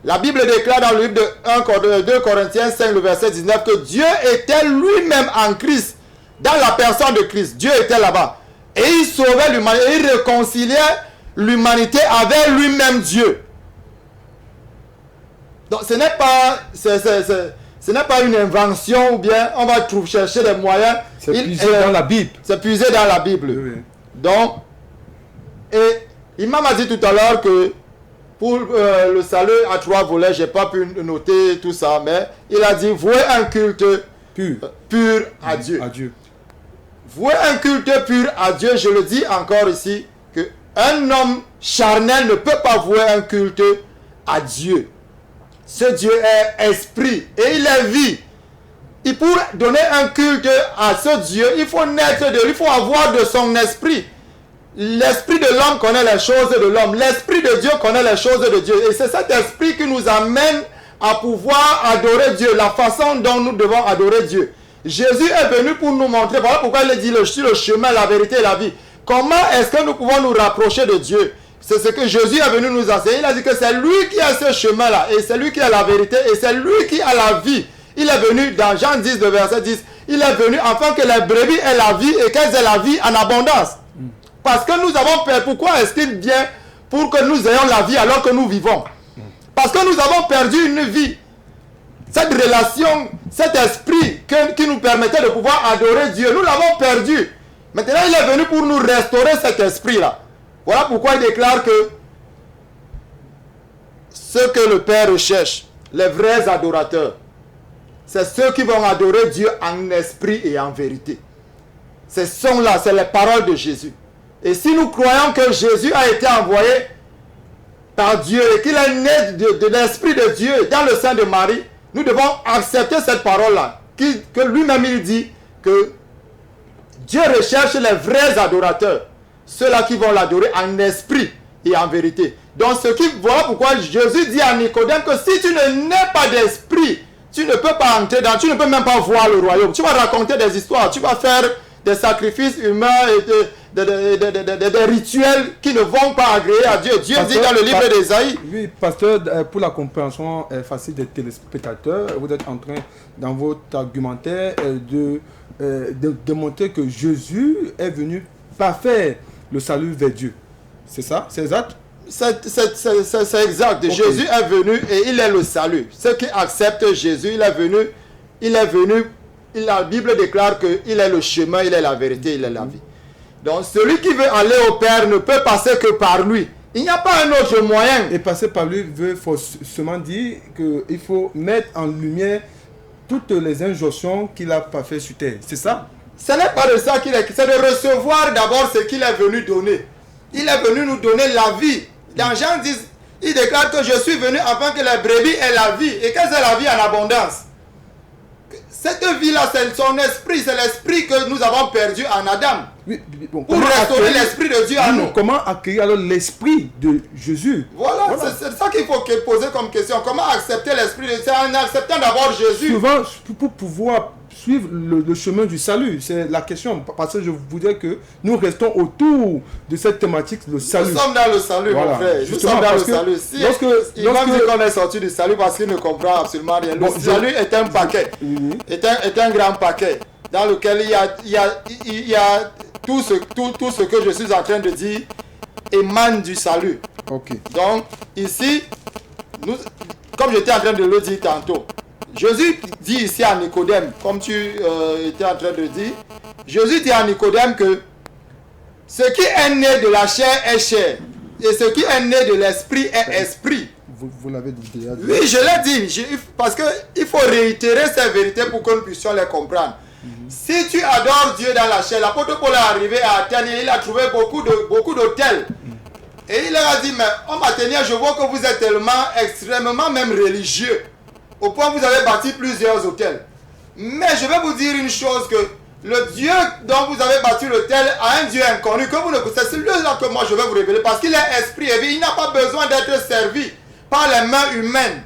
La Bible déclare dans le livre de 2 Corinthiens 5, le verset 19, que Dieu était lui-même en Christ, dans la personne de Christ. Dieu était là-bas. Et il sauvait l'humanité, il réconciliait l'humanité avec lui-même Dieu. Donc ce n'est pas une invention ou bien on va chercher des moyens. C'est puisé dans la Bible. C'est puisé dans la Bible. Oui. Donc, et Imam a dit tout à l'heure que pour le salut à 3 volets, je n'ai pas pu noter tout ça, mais il a dit, vouer un culte pur à Dieu. Vouer un culte pur à Dieu, je le dis encore ici, qu'un homme charnel ne peut pas vouer un culte à Dieu. Ce Dieu est esprit et il est vie. Et pour donner un culte à ce Dieu, il faut naître de lui, il faut avoir de son esprit. L'esprit de l'homme connaît les choses de l'homme. L'esprit de Dieu connaît les choses de Dieu. Et c'est cet esprit qui nous amène à pouvoir adorer Dieu, la façon dont nous devons adorer Dieu. Jésus est venu pour nous montrer, voilà pourquoi il dit, je suis le chemin, la vérité et la vie. Comment est-ce que nous pouvons nous rapprocher de Dieu? C'est ce que Jésus est venu nous enseigner. Il a dit que c'est lui qui a ce chemin-là, et c'est lui qui a la vérité, et c'est lui qui a la vie. Il est venu dans Jean 10, le verset 10, il est venu afin que les brebis aient la vie et qu'elles aient la vie en abondance. Parce que nous avons perdu. Pourquoi est-ce qu'il vient pour que nous ayons la vie alors que nous vivons? Parce que nous avons perdu une vie. Cette relation, cet esprit qui nous permettait de pouvoir adorer Dieu, nous l'avons perdu. Maintenant, il est venu pour nous restaurer cet esprit-là. Voilà pourquoi il déclare que ce que le Père recherche, les vrais adorateurs, c'est ceux qui vont adorer Dieu en esprit et en vérité. Ces sons-là, c'est les paroles de Jésus. Et si nous croyons que Jésus a été envoyé par Dieu et qu'il est né de l'Esprit de Dieu dans le sein de Marie, nous devons accepter cette parole-là. Que lui-même il dit que Dieu recherche les vrais adorateurs. Ceux-là qui vont l'adorer en esprit et en vérité. Donc voilà pourquoi Jésus dit à Nicodème que si tu ne nais pas d'esprit, tu ne peux pas entrer dans, tu ne peux même pas voir le royaume. Tu vas raconter des histoires, tu vas faire des sacrifices humains et des rituels qui ne vont pas agréer à Dieu. Dieu dit dans le livre d'Ésaïe. Oui, pasteur, pour la compréhension facile des téléspectateurs, vous êtes en train, dans votre argumentaire, de démontrer que Jésus est venu pas faire le salut vers Dieu. C'est ça? C'est exact? C'est exact. Okay. Jésus est venu et il est le salut. Ceux qui acceptent Jésus, il est venu. La Bible déclare qu'il est le chemin, il est la vérité, il est la vie. Donc celui qui veut aller au Père ne peut passer que par lui. Il n'y a pas un autre moyen. Et passer par lui veut forcément dire qu'il faut mettre en lumière toutes les injonctions qu'il a pas fait sur terre. C'est ça? Ce n'est pas de ça qu'il est. C'est de recevoir d'abord ce qu'il est venu donner. Il est venu nous donner la vie. Dans Jean 10, il déclare que je suis venu afin que les brebis aient la vie et qu'elles aient la vie en abondance. Cette vie-là, c'est son esprit, c'est l'esprit que nous avons perdu en Adam. Oui, bon, pour restaurer l'esprit de Dieu en nous. Comment accueillir alors l'esprit de Jésus? Voilà. C'est ça qu'il faut poser comme question. Comment accepter l'esprit de Dieu? C'est en acceptant d'abord Jésus. Souvent, pour pouvoir suivre le chemin du salut, c'est la question. Parce que je voudrais que nous restons autour de cette thématique, le salut. Nous sommes dans le salut, voilà, mon frère. Nous sommes dans le salut. Si il va dire qu'on est sorti du salut parce qu'il ne comprend absolument rien. Le salut est un paquet. Est un grand paquet dans lequel il y a tout ce que je suis en train de dire émane du salut. Okay. Donc, ici, comme j'étais en train de le dire tantôt, Jésus dit ici à Nicodème, comme tu étais en train de dire, Jésus dit à Nicodème que ce qui est né de la chair est chair, et ce qui est né de l'esprit est esprit. Vous l'avez dit déjà. Oui, je l'ai dit, parce qu'il faut réitérer ces vérités pour que nous puissions les comprendre. Si tu adores Dieu dans la chair, l'apôtre Paul est arrivé à Athènes et il a trouvé beaucoup d'hôtels. Et il leur a dit, mais homme athénien, je vois que vous êtes extrêmement même religieux, au point que vous avez bâti plusieurs hôtels. Mais je vais vous dire une chose, que le Dieu dont vous avez bâti l'hôtel a un Dieu inconnu que vous ne connaissez. C'est celui-là que moi je vais vous révéler, parce qu'il est esprit et vie. Il n'a pas besoin d'être servi par les mains humaines.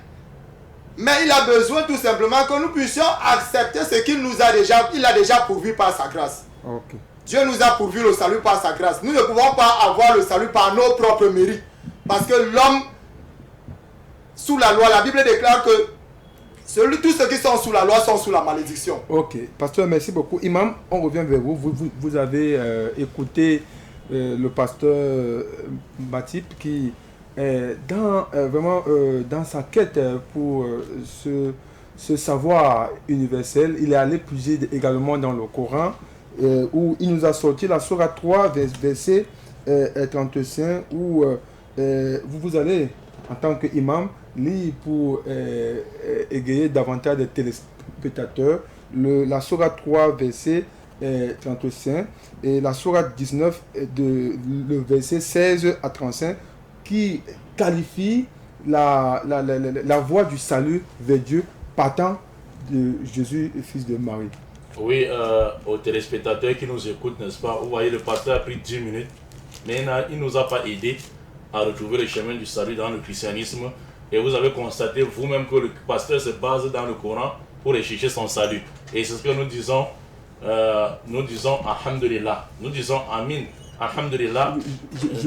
Mais il a besoin tout simplement que nous puissions accepter ce qu'il nous a déjà, il a déjà pourvu par sa grâce. Okay. Dieu nous a pourvu le salut par sa grâce. Nous ne pouvons pas avoir le salut par nos propres mérites. Parce que l'homme, sous la loi, la Bible déclare que tous ceux qui sont sous la loi sont sous la malédiction. Ok. Pasteur, merci beaucoup. Imam, on revient vers vous. Vous avez écouté le pasteur Matip qui dans sa quête pour ce savoir universel, il est allé puiser également dans le Coran, où il nous a sorti la sourate 3, verset 35, où vous allez en tant qu'imam, lis pour égayer davantage des téléspectateurs la sourate 3, verset 35 et la sourate 19, le verset 16 à 35, qui qualifie la voie du salut vers Dieu partant de Jésus, fils de Marie. Oui, aux téléspectateurs qui nous écoutent, n'est-ce pas? Vous voyez, le pasteur a pris 10 minutes, mais il ne nous a pas aidé à retrouver le chemin du salut dans le christianisme. Et vous avez constaté vous-même que le pasteur se base dans le Coran pour rechercher son salut. Et c'est ce que nous disons Alhamdulillah. Nous disons Amin. Alhamdulillah.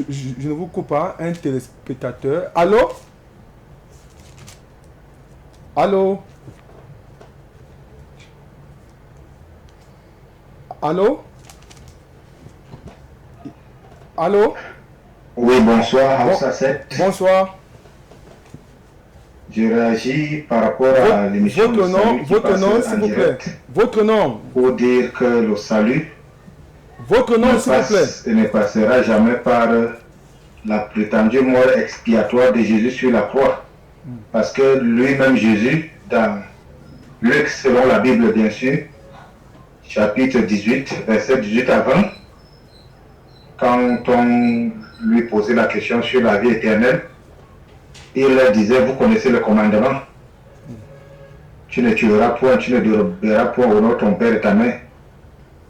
Je ne vous coupe pas, un téléspectateur. Allô? Allô? Allô? Allô? Oui, bonsoir, Hausa 7. Bonsoir. Je réagis par rapport à l'émission Votre nom, s'il vous plaît. Votre nom. Pour dire que le salut Votre nom, s'il vous plaît. Ne passera jamais par la prétendue mort expiatoire de Jésus sur la croix. Parce que lui-même, Jésus, dans Luc, selon la Bible, bien sûr, chapitre 18, verset 18 à 20, quand on lui posait la question sur la vie éternelle, il disait, vous connaissez le commandement, tu ne tueras point, tu ne déroberas point au nom de ton père et ta mère.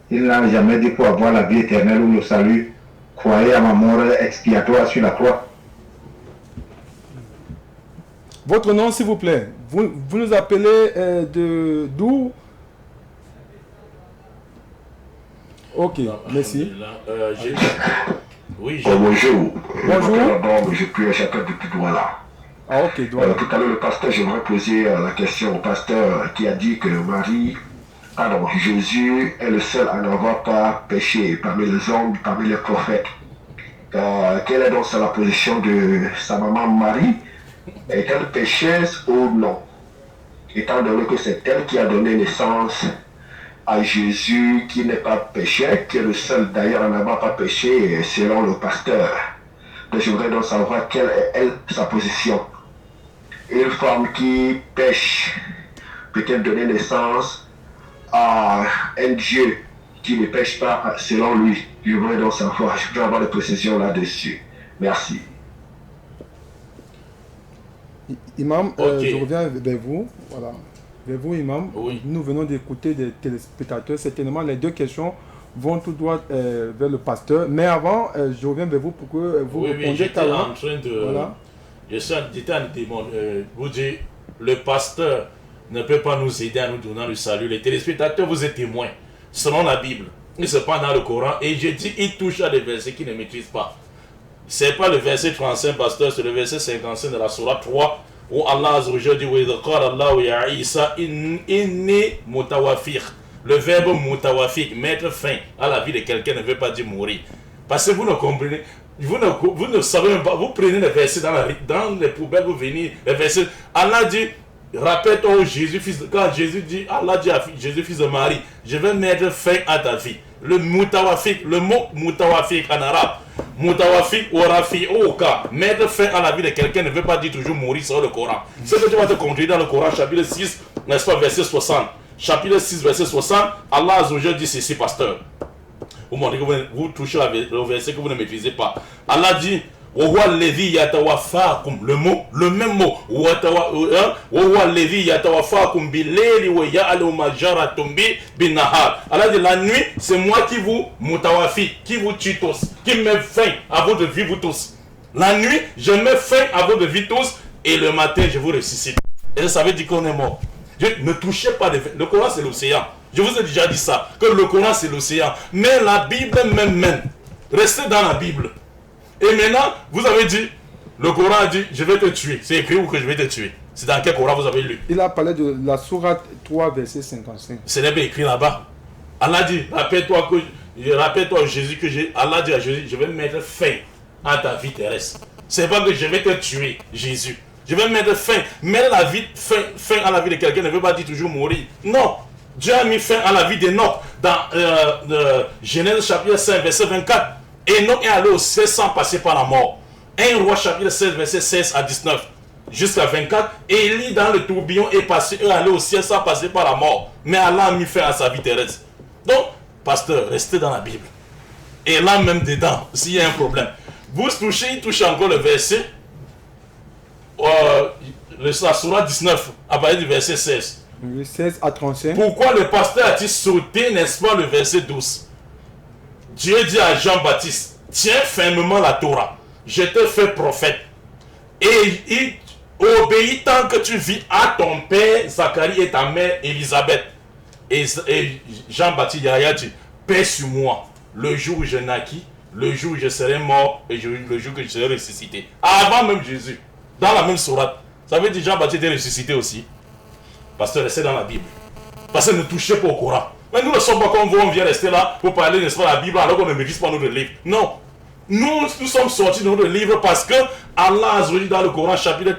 Il n'a jamais dit pour avoir la vie éternelle ou le salut, croyez à ma mort expiatoire sur la croix. Votre nom, s'il vous plaît. Vous nous appelez d'où? Ok, merci. Oui, bonjour. Bonjour. Je prie à chacun depuis Douala. Ah, ok, Douala. Tout à l'heure, le pasteur, j'aimerais poser la question au pasteur qui a dit que Jésus est le seul à n'avoir pas péché parmi les hommes, parmi les prophètes. Quelle est donc la position de sa maman Marie? Est-elle pécheuse ou non? Étant donné que c'est elle qui a donné naissance à Jésus, qui n'est pas pécheur, qui est le seul d'ailleurs à n'avoir pas péché selon le pasteur. Donc je voudrais donc savoir quelle est elle, sa position. Une femme qui pêche peut-elle donner naissance à un Dieu qui ne pêche pas selon lui. Je voudrais donc savoir, je peux avoir des précisions là-dessus. Merci. Imam, Okay. je reviens vers vous. Voilà. Vers vous, Imam. Oui. Nous venons d'écouter des téléspectateurs. Certainement, les deux questions vont tout droit vers le pasteur. Mais avant, je reviens vers vous pour que vous répondiez j'étais en train de... Voilà. J'étais en train de vous dire, le pasteur ne peut pas nous aider à nous donner le salut. Les téléspectateurs, vous êtes témoins, selon la Bible. Il se prend dans le Coran et je dis, il touche à des versets qu'il ne maîtrise pas. Ce n'est pas le verset 35, pasteur, c'est le verset 55 de la Sourate 3, où Allah Azzawajal dit, le verbe mutawafiq, mettre fin à la vie de quelqu'un, ne veut pas dire mourir. Parce que vous ne comprenez, vous ne savez même pas, vous prenez les versets dans les poubelles, vous venez, les versets, Allah dit, rappelle-toi Jésus, fils de, quand Jésus dit, Allah dit à Jésus, fils de Marie, je vais mettre fin à ta vie. Le mutawafiq, le mot mutawafiq en arabe, mutawafiq ou rafi'uka, mettre fin à la vie de quelqu'un ne veut pas dire toujours mourir sur le Coran. Ce que tu vas te conduire dans le Coran, chapitre 6, n'est-ce pas, verset 60. Chapitre 6, verset 60, Allah Azzawajal dit ceci, pasteur. Vous montrez que vous touchez le verset que vous ne maîtrisez pas. Allah dit, le mot, le même mot. Allah dit, la nuit, c'est moi qui vous mutawafi, qui vous tue tous, qui met fin à votre vie, vous tous. La nuit, je mets fin à votre vie tous, et le matin, je vous ressuscite. Et ça veut dire qu'on est mort. Ne touchez pas le Coran, c'est l'océan. Je vous ai déjà dit ça, que le Coran, c'est l'océan. Mais la Bible même. Restez dans la Bible. Et maintenant, vous avez dit, le Coran a dit, je vais te tuer. C'est écrit où que je vais te tuer. C'est dans quel Coran vous avez lu? Il a parlé de la sourate 3, verset 55. C'est bien écrit là-bas. Allah dit, rappelle-toi Jésus, Allah dit à Jésus, je vais mettre fin à ta vie terrestre. C'est pas que je vais te tuer, Jésus. Je vais mettre fin. Mais la vie, fin à la vie de quelqu'un ne veut pas dire toujours mourir. Non. Dieu a mis fin à la vie d'Enoch dans Genèse chapitre 5, verset 24. Enoch est allé au ciel sans passer par la mort. 1 Roi chapitre 16, verset 16 à 19. Jusqu'à 24, Élie dans le tourbillon est allé au ciel sans passer par la mort. Mais Allah a mis fin à sa vie terrestre. Donc, pasteur, restez dans la Bible. Et là même dedans, s'il y a un problème. Vous touchez, il touche encore le verset, la sourate 19, à partir du verset 16. 16 à 35. Pourquoi le pasteur a-t-il sauté, n'est-ce pas, le verset 12? Dieu dit à Jean-Baptiste, tiens fermement la Torah, je te fais prophète. Et il obéit tant que tu vis à ton père Zacharie et ta mère Élisabeth. Et Jean-Baptiste Yahya dit, paix sur moi, le jour où je naquis, le jour où je serai mort et le jour que je serai ressuscité. Avant même Jésus, dans la même sourate. Ça veut dire Jean-Baptiste est ressuscité aussi. Pasteur, restez dans la Bible. Pasteur, ne touchez pas au Coran. Mais nous ne sommes pas comme vous, on vient rester là pour parler, n'est-ce pas, de la Bible alors qu'on ne maîtrise pas notre livre. Non. Nous sommes sortis de notre livre parce que Allah a dit dans le Coran, chapitre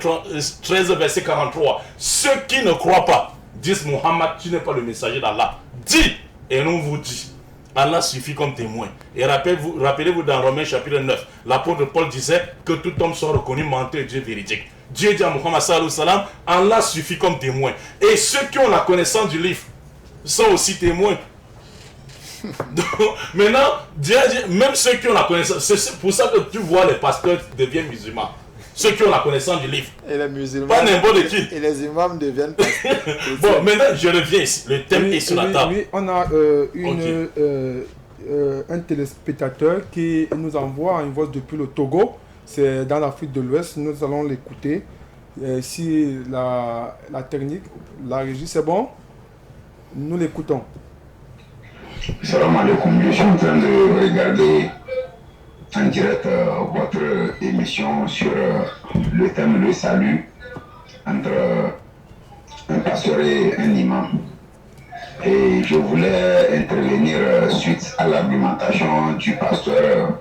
13, verset 43, ceux qui ne croient pas disent Muhammad, tu n'es pas le messager d'Allah. Dis, et nous vous dit. Allah suffit comme témoin. Et rappelez-vous dans Romains chapitre 9, l'apôtre Paul disait que tout homme soit reconnu menteur et Dieu véridique. Dieu dit à Muhammad sallallahu alayhi wa sallam, Allah suffit comme témoin. Et ceux qui ont la connaissance du livre sont aussi témoins. Donc, maintenant, Dieu dit, même ceux qui ont la connaissance, c'est pour ça que tu vois les pasteurs deviennent musulmans. Ceux qui ont la connaissance du livre. Et les musulmans. Pas n'importe qui. Et les imams deviennent pasteurs. Bon, maintenant, je reviens ici. Le thème est sur la table. Oui, on a un téléspectateur qui nous envoie une voix depuis le Togo. C'est dans l'Afrique de l'Ouest. Nous allons l'écouter. Si la technique, la régie, c'est bon, nous l'écoutons. Salam alaikum, je suis en train de regarder en direct votre émission sur le thème le salut entre un pasteur et un imam. Et je voulais intervenir suite à l'argumentation du pasteur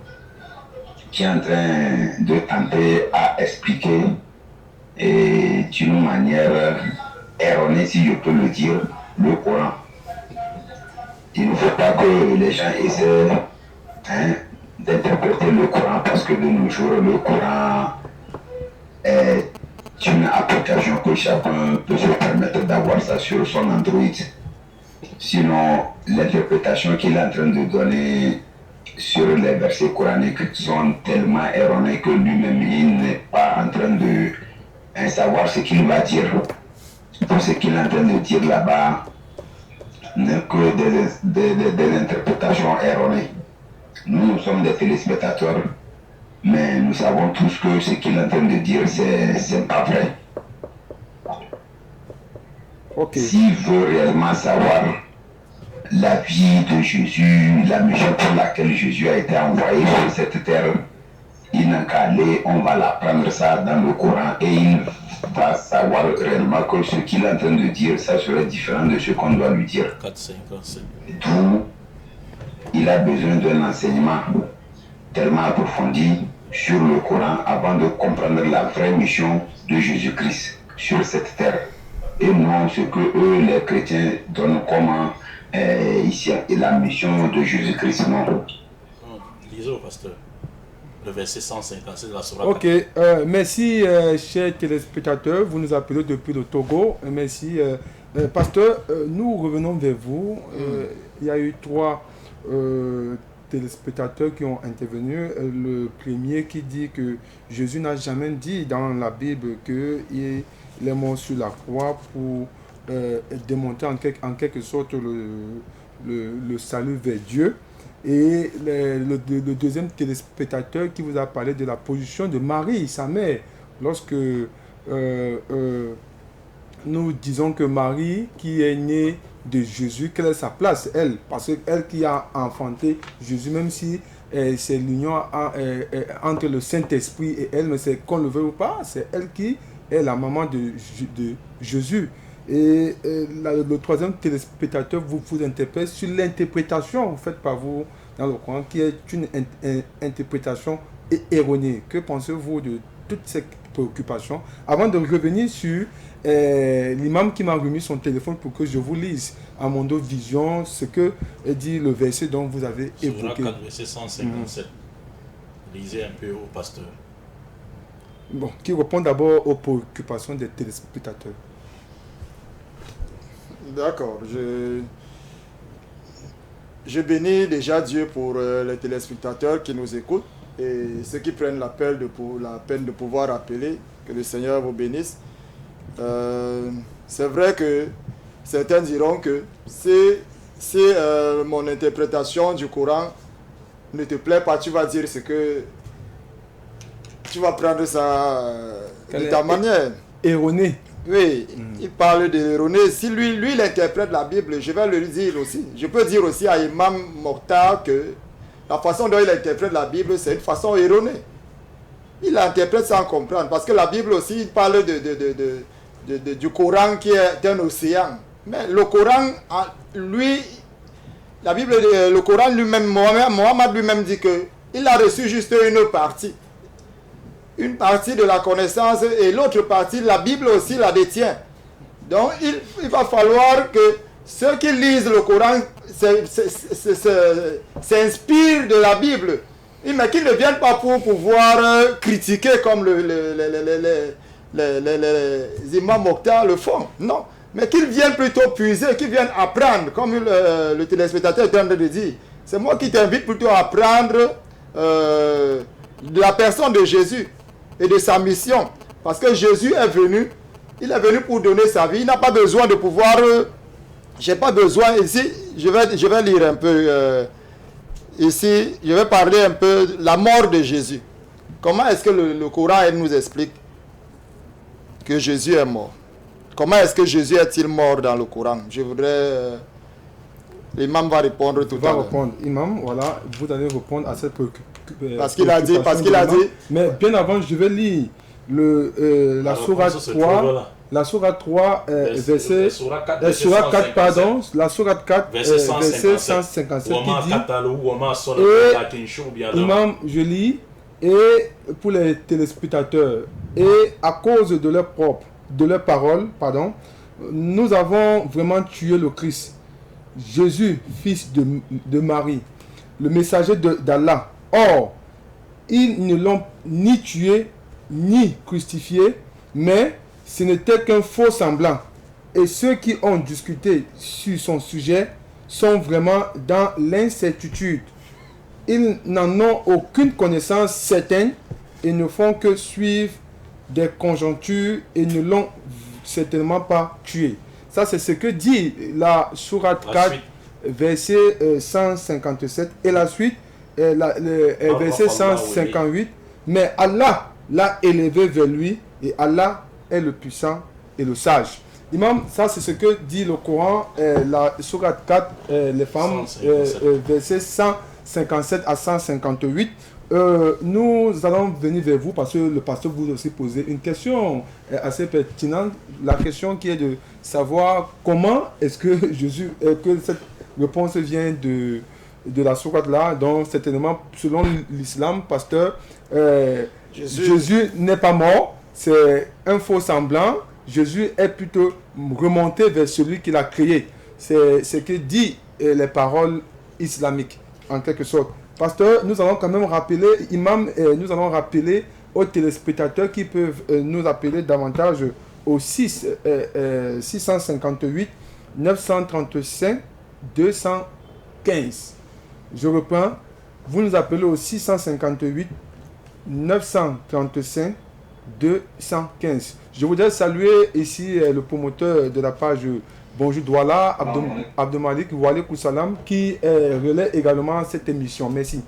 qui est en train de tenter à expliquer et d'une manière erronée, si je peux le dire, le Coran. Il ne faut pas que les gens essaient d'interpréter le Coran parce que de nos jours, le Coran est une application que chacun peut se permettre d'avoir ça sur son Android. Sinon, l'interprétation qu'il est en train de donner sur les versets coraniques sont tellement erronées que lui-même, il n'est pas en train de savoir ce qu'il va dire. Pour ce qu'il est en train de dire là-bas, n'est que des interprétations erronées. Nous sommes des téléspectateurs, mais nous savons tous que ce qu'il est en train de dire, c'est pas vrai. Okay. S'il veut réellement savoir la vie de Jésus, la mission pour laquelle Jésus a été envoyé sur cette terre, il n'a qu'à aller, on va l'apprendre ça dans le Coran et il va savoir réellement que ce qu'il est en train de dire, ça serait différent de ce qu'on doit lui dire. D'où il a besoin d'un enseignement tellement approfondi sur le Coran avant de comprendre la vraie mission de Jésus-Christ sur cette terre. Et non ce que eux, les chrétiens, donnent comme ici la mission de Jésus-Christ. Non. Lisez au pasteur. Le verset 157 de la sourate. Ok, merci chers téléspectateurs, vous nous appelez depuis le Togo. Merci. Pasteur, nous revenons vers vous. Il y a eu 3 téléspectateurs qui ont intervenu. Le premier qui dit que Jésus n'a jamais dit dans la Bible qu'il est mort sur la croix pour démontrer en quelque sorte le salut vers Dieu. Et le deuxième téléspectateur qui vous a parlé de la position de Marie, sa mère, lorsque nous disons que Marie, qui est née de Jésus, quelle est sa place, elle, parce qu'elle qui a enfanté Jésus, même si c'est l'union entre le Saint-Esprit et elle, mais c'est qu'on le veut ou pas, c'est elle qui est la maman de Jésus. Et le troisième téléspectateur vous interpelle sur l'interprétation faite par vous dans le Coran, qui est une interprétation erronée. Que pensez-vous de toutes ces préoccupations? Avant de revenir sur l'imam qui m'a remis son téléphone pour que je vous lise à mon dos vision ce que dit le verset dont vous avez évoqué. Sur 4, verset 157. Lisez un peu au pasteur. bon, qui répond d'abord aux préoccupations des téléspectateurs. D'accord. Je bénis déjà Dieu pour les téléspectateurs qui nous écoutent et ceux qui prennent la peine de pouvoir appeler. Que le Seigneur vous bénisse. C'est vrai que certains diront que si mon interprétation du Coran ne te plaît pas, tu vas dire ce que tu vas prendre ça de ta manière. Erroné. Oui, il parle de l'erroné. Si lui il interprète la Bible, je vais le dire aussi. Je peux dire aussi à Imam Mokhtar que la façon dont il interprète la Bible, c'est une façon erronée. Il l'interprète sans comprendre. Parce que la Bible aussi, il parle du Coran qui est un océan. Mais le Coran, lui, la Bible, le Coran lui-même, Mohammed lui-même dit que il a reçu juste une partie. Une partie de la connaissance et l'autre partie, la Bible aussi la détient. Donc, il va falloir que ceux qui lisent le Coran s'inspirent de la Bible. Mais qu'ils ne viennent pas pour pouvoir critiquer comme les imams Mokhtar le font. Non. Mais qu'ils viennent plutôt puiser, qu'ils viennent apprendre, comme le téléspectateur est en train de dire. C'est moi qui t'invite plutôt à apprendre de la personne de Jésus et de sa mission. Parce que Jésus est venu, il est venu pour donner sa vie. Il n'a pas besoin de pouvoir... j'ai pas besoin... Ici, je vais lire un peu... ici, je vais parler un peu de la mort de Jésus. Comment est-ce que le Coran nous explique que Jésus est mort? Comment est-ce que Jésus est-il mort dans le Coran? Je voudrais... l'imam va répondre tout à l'heure. Imam, voilà, vous allez répondre à cette préoccupation. Parce qu'il a dit... Mais bien avant, je vais lire la sourate 3... La sourate 3, verset 4, pardon, la sourate 4, verset 157 qui dit, et imam, je lis, et pour les téléspectateurs, et à cause de leur parole, pardon, nous avons vraiment tué le Christ, Jésus, fils de Marie, le messager d'Allah. Or, ils ne l'ont ni tué, ni crucifié, mais ce n'était qu'un faux semblant. Et ceux qui ont discuté sur son sujet sont vraiment dans l'incertitude. Ils n'en ont aucune connaissance certaine et ne font que suivre des conjonctures et ne l'ont certainement pas tué. Ça, c'est ce que dit la sourate 4, verset 157. Et la suite, verset 158. Mais Allah l'a élevé vers lui et Allah est le puissant et le sage. Imam, ça c'est ce que dit le Coran, la sourate 4, les femmes, verset 157 à 158. Nous allons venir vers vous parce que le pasteur vous a aussi posé une question assez pertinente. La question qui est de savoir comment est-ce que Jésus, que cette réponse vient de la sourate là. Donc certainement, selon l'islam, pasteur, Jésus n'est pas mort. C'est un faux semblant. Jésus est plutôt remonté vers celui qui l'a créé. C'est ce que dit les paroles islamiques, en quelque sorte. Pasteur, nous allons quand même rappeler, imam, nous allons rappeler aux téléspectateurs qui peuvent nous appeler davantage au 658 935 215. Je reprends. Vous nous appelez au 658 935 215. Je voudrais saluer ici le promoteur de la page Bonjour Douala, Abdelmalik Walekou Salam, qui relaie également cette émission. Merci.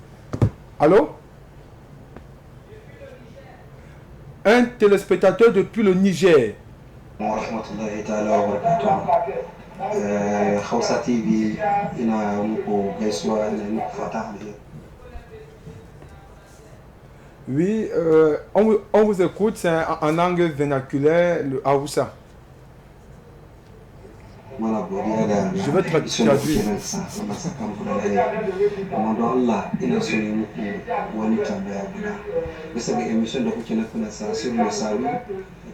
Allô? Un téléspectateur depuis le Niger. Oui, on vous écoute, c'est en langue vernaculaire, le Haoussa. Je vais traduire.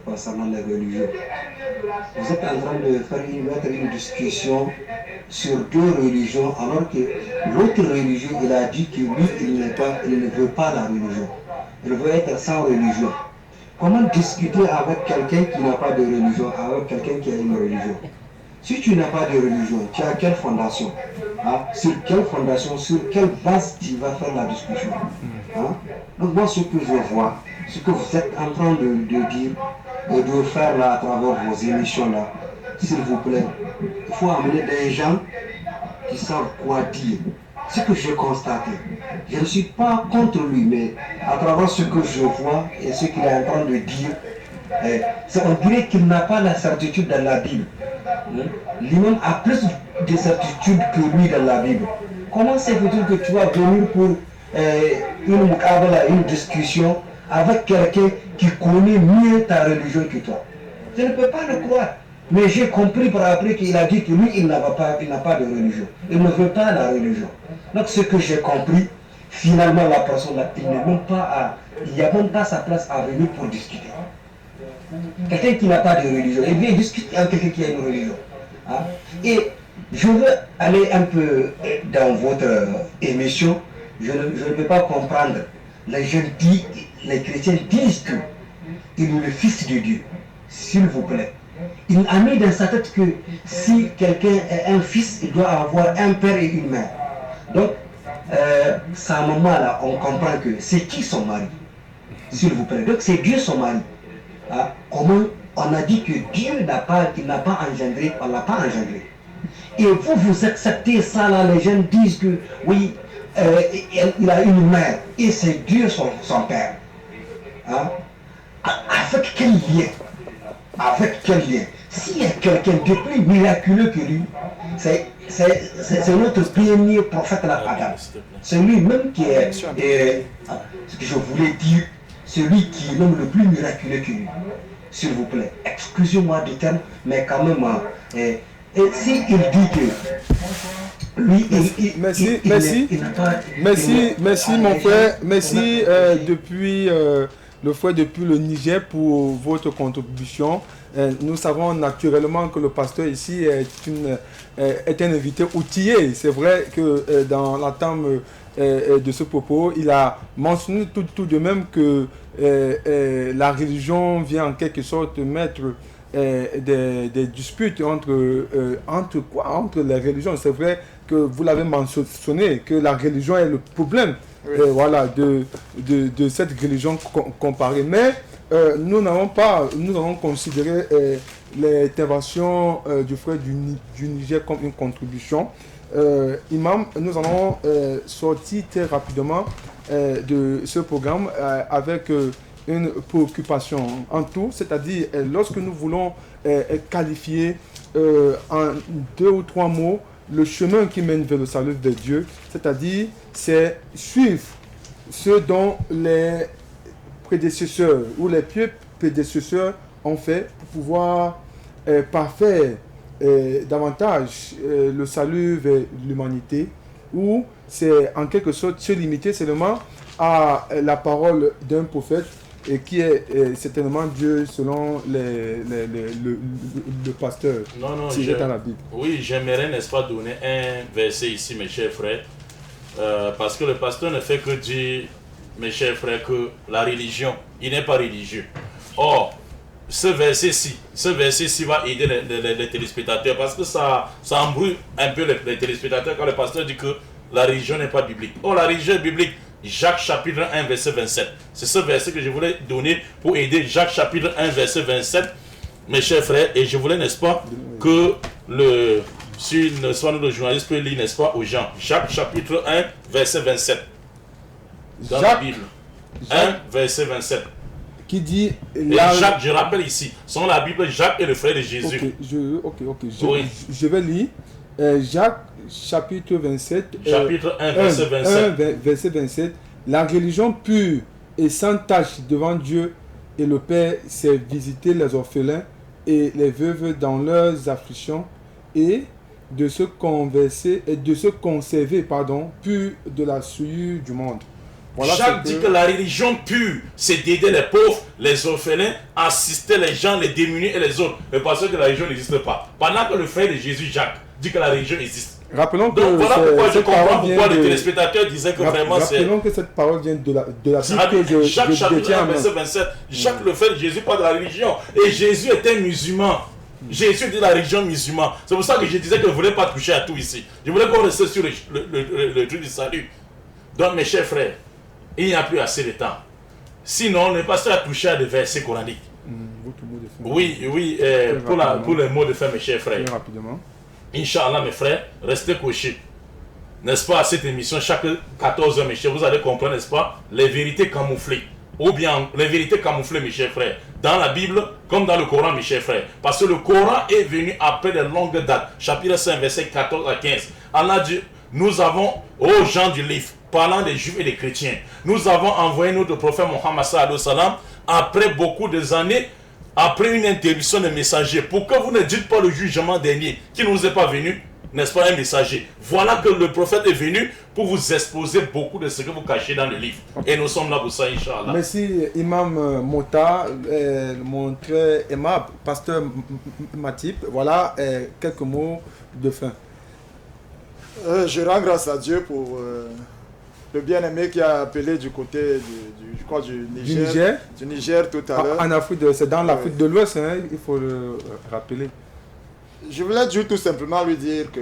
Concernant les religions. Vous êtes en train de faire une discussion sur deux religions, alors que l'autre religion, il a dit que lui, il ne veut pas la religion. Il veut être sans religion. Comment discuter avec quelqu'un qui n'a pas de religion, avec quelqu'un qui a une religion? Si tu n'as pas de religion, tu as quelle fondation? Sur quelle fondation, sur quelle base tu vas faire la discussion? Donc moi, ce que je vois, ce que vous êtes en train de dire et de faire là à travers vos émissions là, s'il vous plaît, il faut amener des gens qui savent quoi dire. Ce que j'ai constaté, je ne suis pas contre lui, mais à travers ce que je vois et ce qu'il est en train de dire, on dirait qu'il n'a pas la certitude dans la Bible. Lui-même a plus de certitude que lui dans la Bible. Comment c'est possible que tu vas venir pour une discussion avec quelqu'un qui connaît mieux ta religion que toi? Je ne peux pas le croire. Mais j'ai compris par après qu'il a dit que lui, il n'a pas de religion. Il ne veut pas la religion. Donc ce que j'ai compris, finalement la personne là, il n'y a même pas sa place à venir pour discuter. Quelqu'un qui n'a pas de religion, il vient discuter avec quelqu'un qui a une religion. Et je veux aller un peu dans votre émission. Je ne peux pas comprendre. Les chrétiens disent qu'il est le Fils de Dieu. S'il vous plaît. Il a mis dans sa tête que si quelqu'un est un fils, il doit avoir un père et une mère. Donc, sa maman là, on comprend que c'est qui son mari? S'il vous plaît. Donc c'est Dieu son mari. Comment on a dit que Dieu il n'a pas engendré, on ne l'a pas engendré. Et vous acceptez ça là, les gens disent que oui, il a une mère et c'est Dieu son père. Avec quel lien? Avec quel lien? S'il y a quelqu'un de plus miraculeux que lui, c'est notre premier prophète là, Adam. C'est lui-même qui est, ce que je voulais dire, celui qui est même le plus miraculeux que lui. S'il vous plaît, excusez-moi du terme, mais quand même, et s'il dit que lui, merci mon frère, merci depuis le Niger pour votre contribution. Nous savons naturellement que le pasteur ici est un invité outillé. C'est vrai que dans l'entame de ce propos, il a mentionné tout de même que la religion vient en quelque sorte mettre des disputes entre les religions. C'est vrai que vous l'avez mentionné, que la religion est le problème de cette religion comparée. Mais nous allons considérer l'intervention du frère du Niger comme une contribution. Imam, nous allons sortir très rapidement de ce programme avec une préoccupation en tout, c'est-à-dire lorsque nous voulons qualifier en 2 ou 3 mots le chemin qui mène vers le salut de Dieu, c'est-à-dire c'est suivre ce dont les prédécesseurs ou les pieux prédécesseurs ont fait pour pouvoir parfaire davantage le salut vers l'humanité, ou c'est en quelque sorte se limiter seulement à la parole d'un prophète et qui est certainement Dieu selon le pasteur. Non, si j'étais dans la Bible. Oui, j'aimerais, n'est-ce pas, donner un verset ici, mes chers frères, parce que le pasteur ne fait que dire, mes chers frères, que la religion, il n'est pas religieux. Or, ce verset-ci va aider les téléspectateurs, parce que ça embrouille un peu les téléspectateurs quand le pasteur dit que la religion n'est pas biblique. Or, la religion est biblique. Jacques chapitre 1 verset 27. C'est ce verset que je voulais donner pour aider Jacques chapitre 1 verset 27, mes chers frères. Et je voulais, n'est-ce pas, que le journaliste peut lire, n'est-ce pas, aux gens. Jacques chapitre 1 verset 27. Dans la Bible. 1 verset 27. Qui dit Jacques, je rappelle ici, selon la Bible, Jacques est le frère de Jésus. Je vais lire Jacques chapitre 27. Chapitre 1 verset 27. Verset 27. La religion pure et sans tache devant Dieu et le Père, c'est visiter les orphelins et les veuves dans leurs afflictions et de se conserver pur de la souillure du monde. Voilà. Jacques dit que la religion pure, c'est d'aider les pauvres, les orphelins, assister les gens, les démunis et les autres. Mais parce que la religion n'existe pas. Pendant que le frère de Jésus, Jacques, dit que la religion existe. Rappelons que Donc voilà pourquoi je comprends parole pourquoi vient les de- téléspectateurs disaient que vraiment c'est... Rappelons que cette parole vient de la Ça Bible veut que dire je Jacques chapitre détiens 1, en main. verset 27. Jacques le fait de Jésus, pas de la religion. Et Jésus était musulman. Jésus est de la religion musulmane. C'est pour ça que je disais que je ne voulais pas toucher à tout ici. Je voulais qu'on reste sur le truc du salut. Donc mes chers frères, il n'y a plus assez de temps. Sinon, on est passé à toucher à des versets coraniques. Votre mot de fin. Oui, pour les mots de fin, mes chers frères. Très rapidement. Inch'Allah, mes frères, restez couchés. N'est-ce pas, à cette émission, chaque 14 heures, mes chers, vous allez comprendre, n'est-ce pas, les vérités camouflées. Ou bien les vérités camouflées, mes chers frères, dans la Bible comme dans le Coran, mes chers frères. Parce que le Coran est venu après de longues dates. Chapitre 5, verset 14 à 15. Allah dit, nous avons, aux gens du livre, parlant des Juifs et des chrétiens, nous avons envoyé notre prophète Mohammed sallallahu alayhi wa sallam après beaucoup de années, après une interruption de messagers, pour que vous ne dites pas le jugement dernier qui ne nous est pas venu, n'est-ce pas, un messager. Voilà que le prophète est venu pour vous exposer beaucoup de ce que vous cachez dans le livre. Et nous sommes là pour ça, Inch'Allah. Merci, Imam Mota, mon très aimable pasteur Matip. Voilà quelques mots de fin. Je rends grâce à Dieu pour le bien-aimé qui a appelé du côté du Niger tout à l'heure. En Afrique, c'est dans l'Afrique de l'Ouest, hein, il faut le rappeler. Je voulais juste tout simplement lui dire que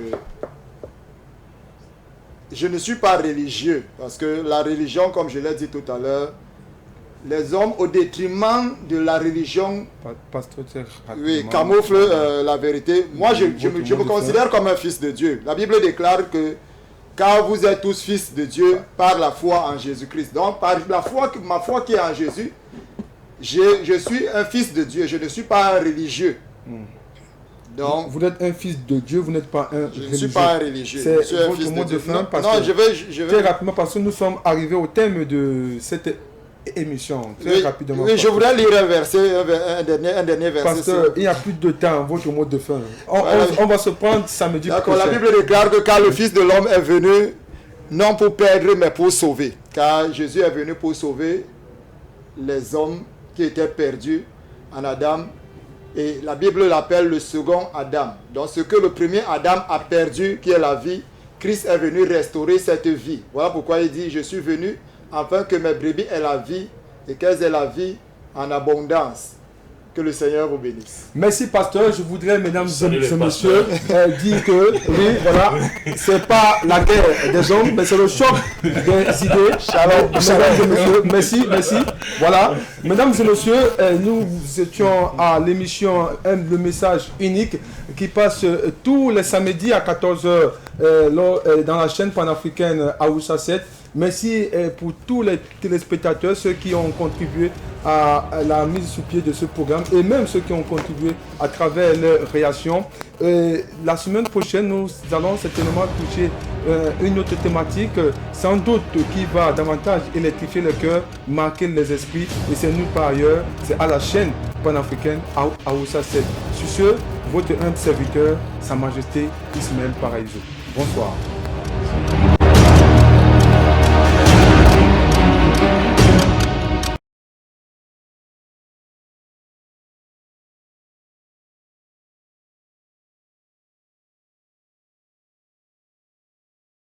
je ne suis pas religieux, parce que la religion, comme je l'ai dit tout à l'heure, les hommes, au détriment de la religion, camouflent la vérité. Moi, je me considère comme un fils de Dieu. La Bible déclare que car vous êtes tous fils de Dieu par la foi en Jésus-Christ. Donc, par la foi, ma foi qui est en Jésus, je suis un fils de Dieu. Je ne suis pas un religieux. Donc, vous êtes un fils de Dieu, vous n'êtes pas un religieux. Je ne suis pas un religieux. C'est votre mot de fin. Très rapidement, parce que nous sommes arrivés au thème de cette émission. Très rapidement. Oui, je voudrais lire un verset, un dernier verset. Pasteur, il n'y a plus de temps, votre mot de fin. On va se prendre samedi prochain. La Bible déclare que car le Fils de l'homme est venu, non pour perdre, mais pour sauver. Car Jésus est venu pour sauver les hommes qui étaient perdus en Adam. Et la Bible l'appelle le second Adam. Donc ce que le premier Adam a perdu, qui est la vie, Christ est venu restaurer cette vie. Voilà pourquoi il dit, je suis venu afin que mes brebis aient la vie et qu'elles aient la vie en abondance. Que le Seigneur vous bénisse. Merci, pasteur. Je voudrais, mesdames et messieurs, dire que, oui, voilà, c'est pas la guerre des hommes, mais c'est le choc des idées. Shalom. Mesdames et messieurs, merci. Voilà. Mesdames et messieurs, nous étions à l'émission Le Message Unique qui passe tous les samedis à 14h dans la chaîne panafricaine Aoussa 7. Merci pour tous les téléspectateurs, ceux qui ont contribué à la mise sous pied de ce programme et même ceux qui ont contribué à travers leurs réactions. La semaine prochaine, nous allons certainement toucher une autre thématique, sans doute qui va davantage électrifier le cœur, marquer les esprits. Et c'est nulle part ailleurs, c'est à la chaîne panafricaine Aoussa 7. Sur ce, votre humble serviteur, Sa Majesté Ismaël Paraiso. Bonsoir.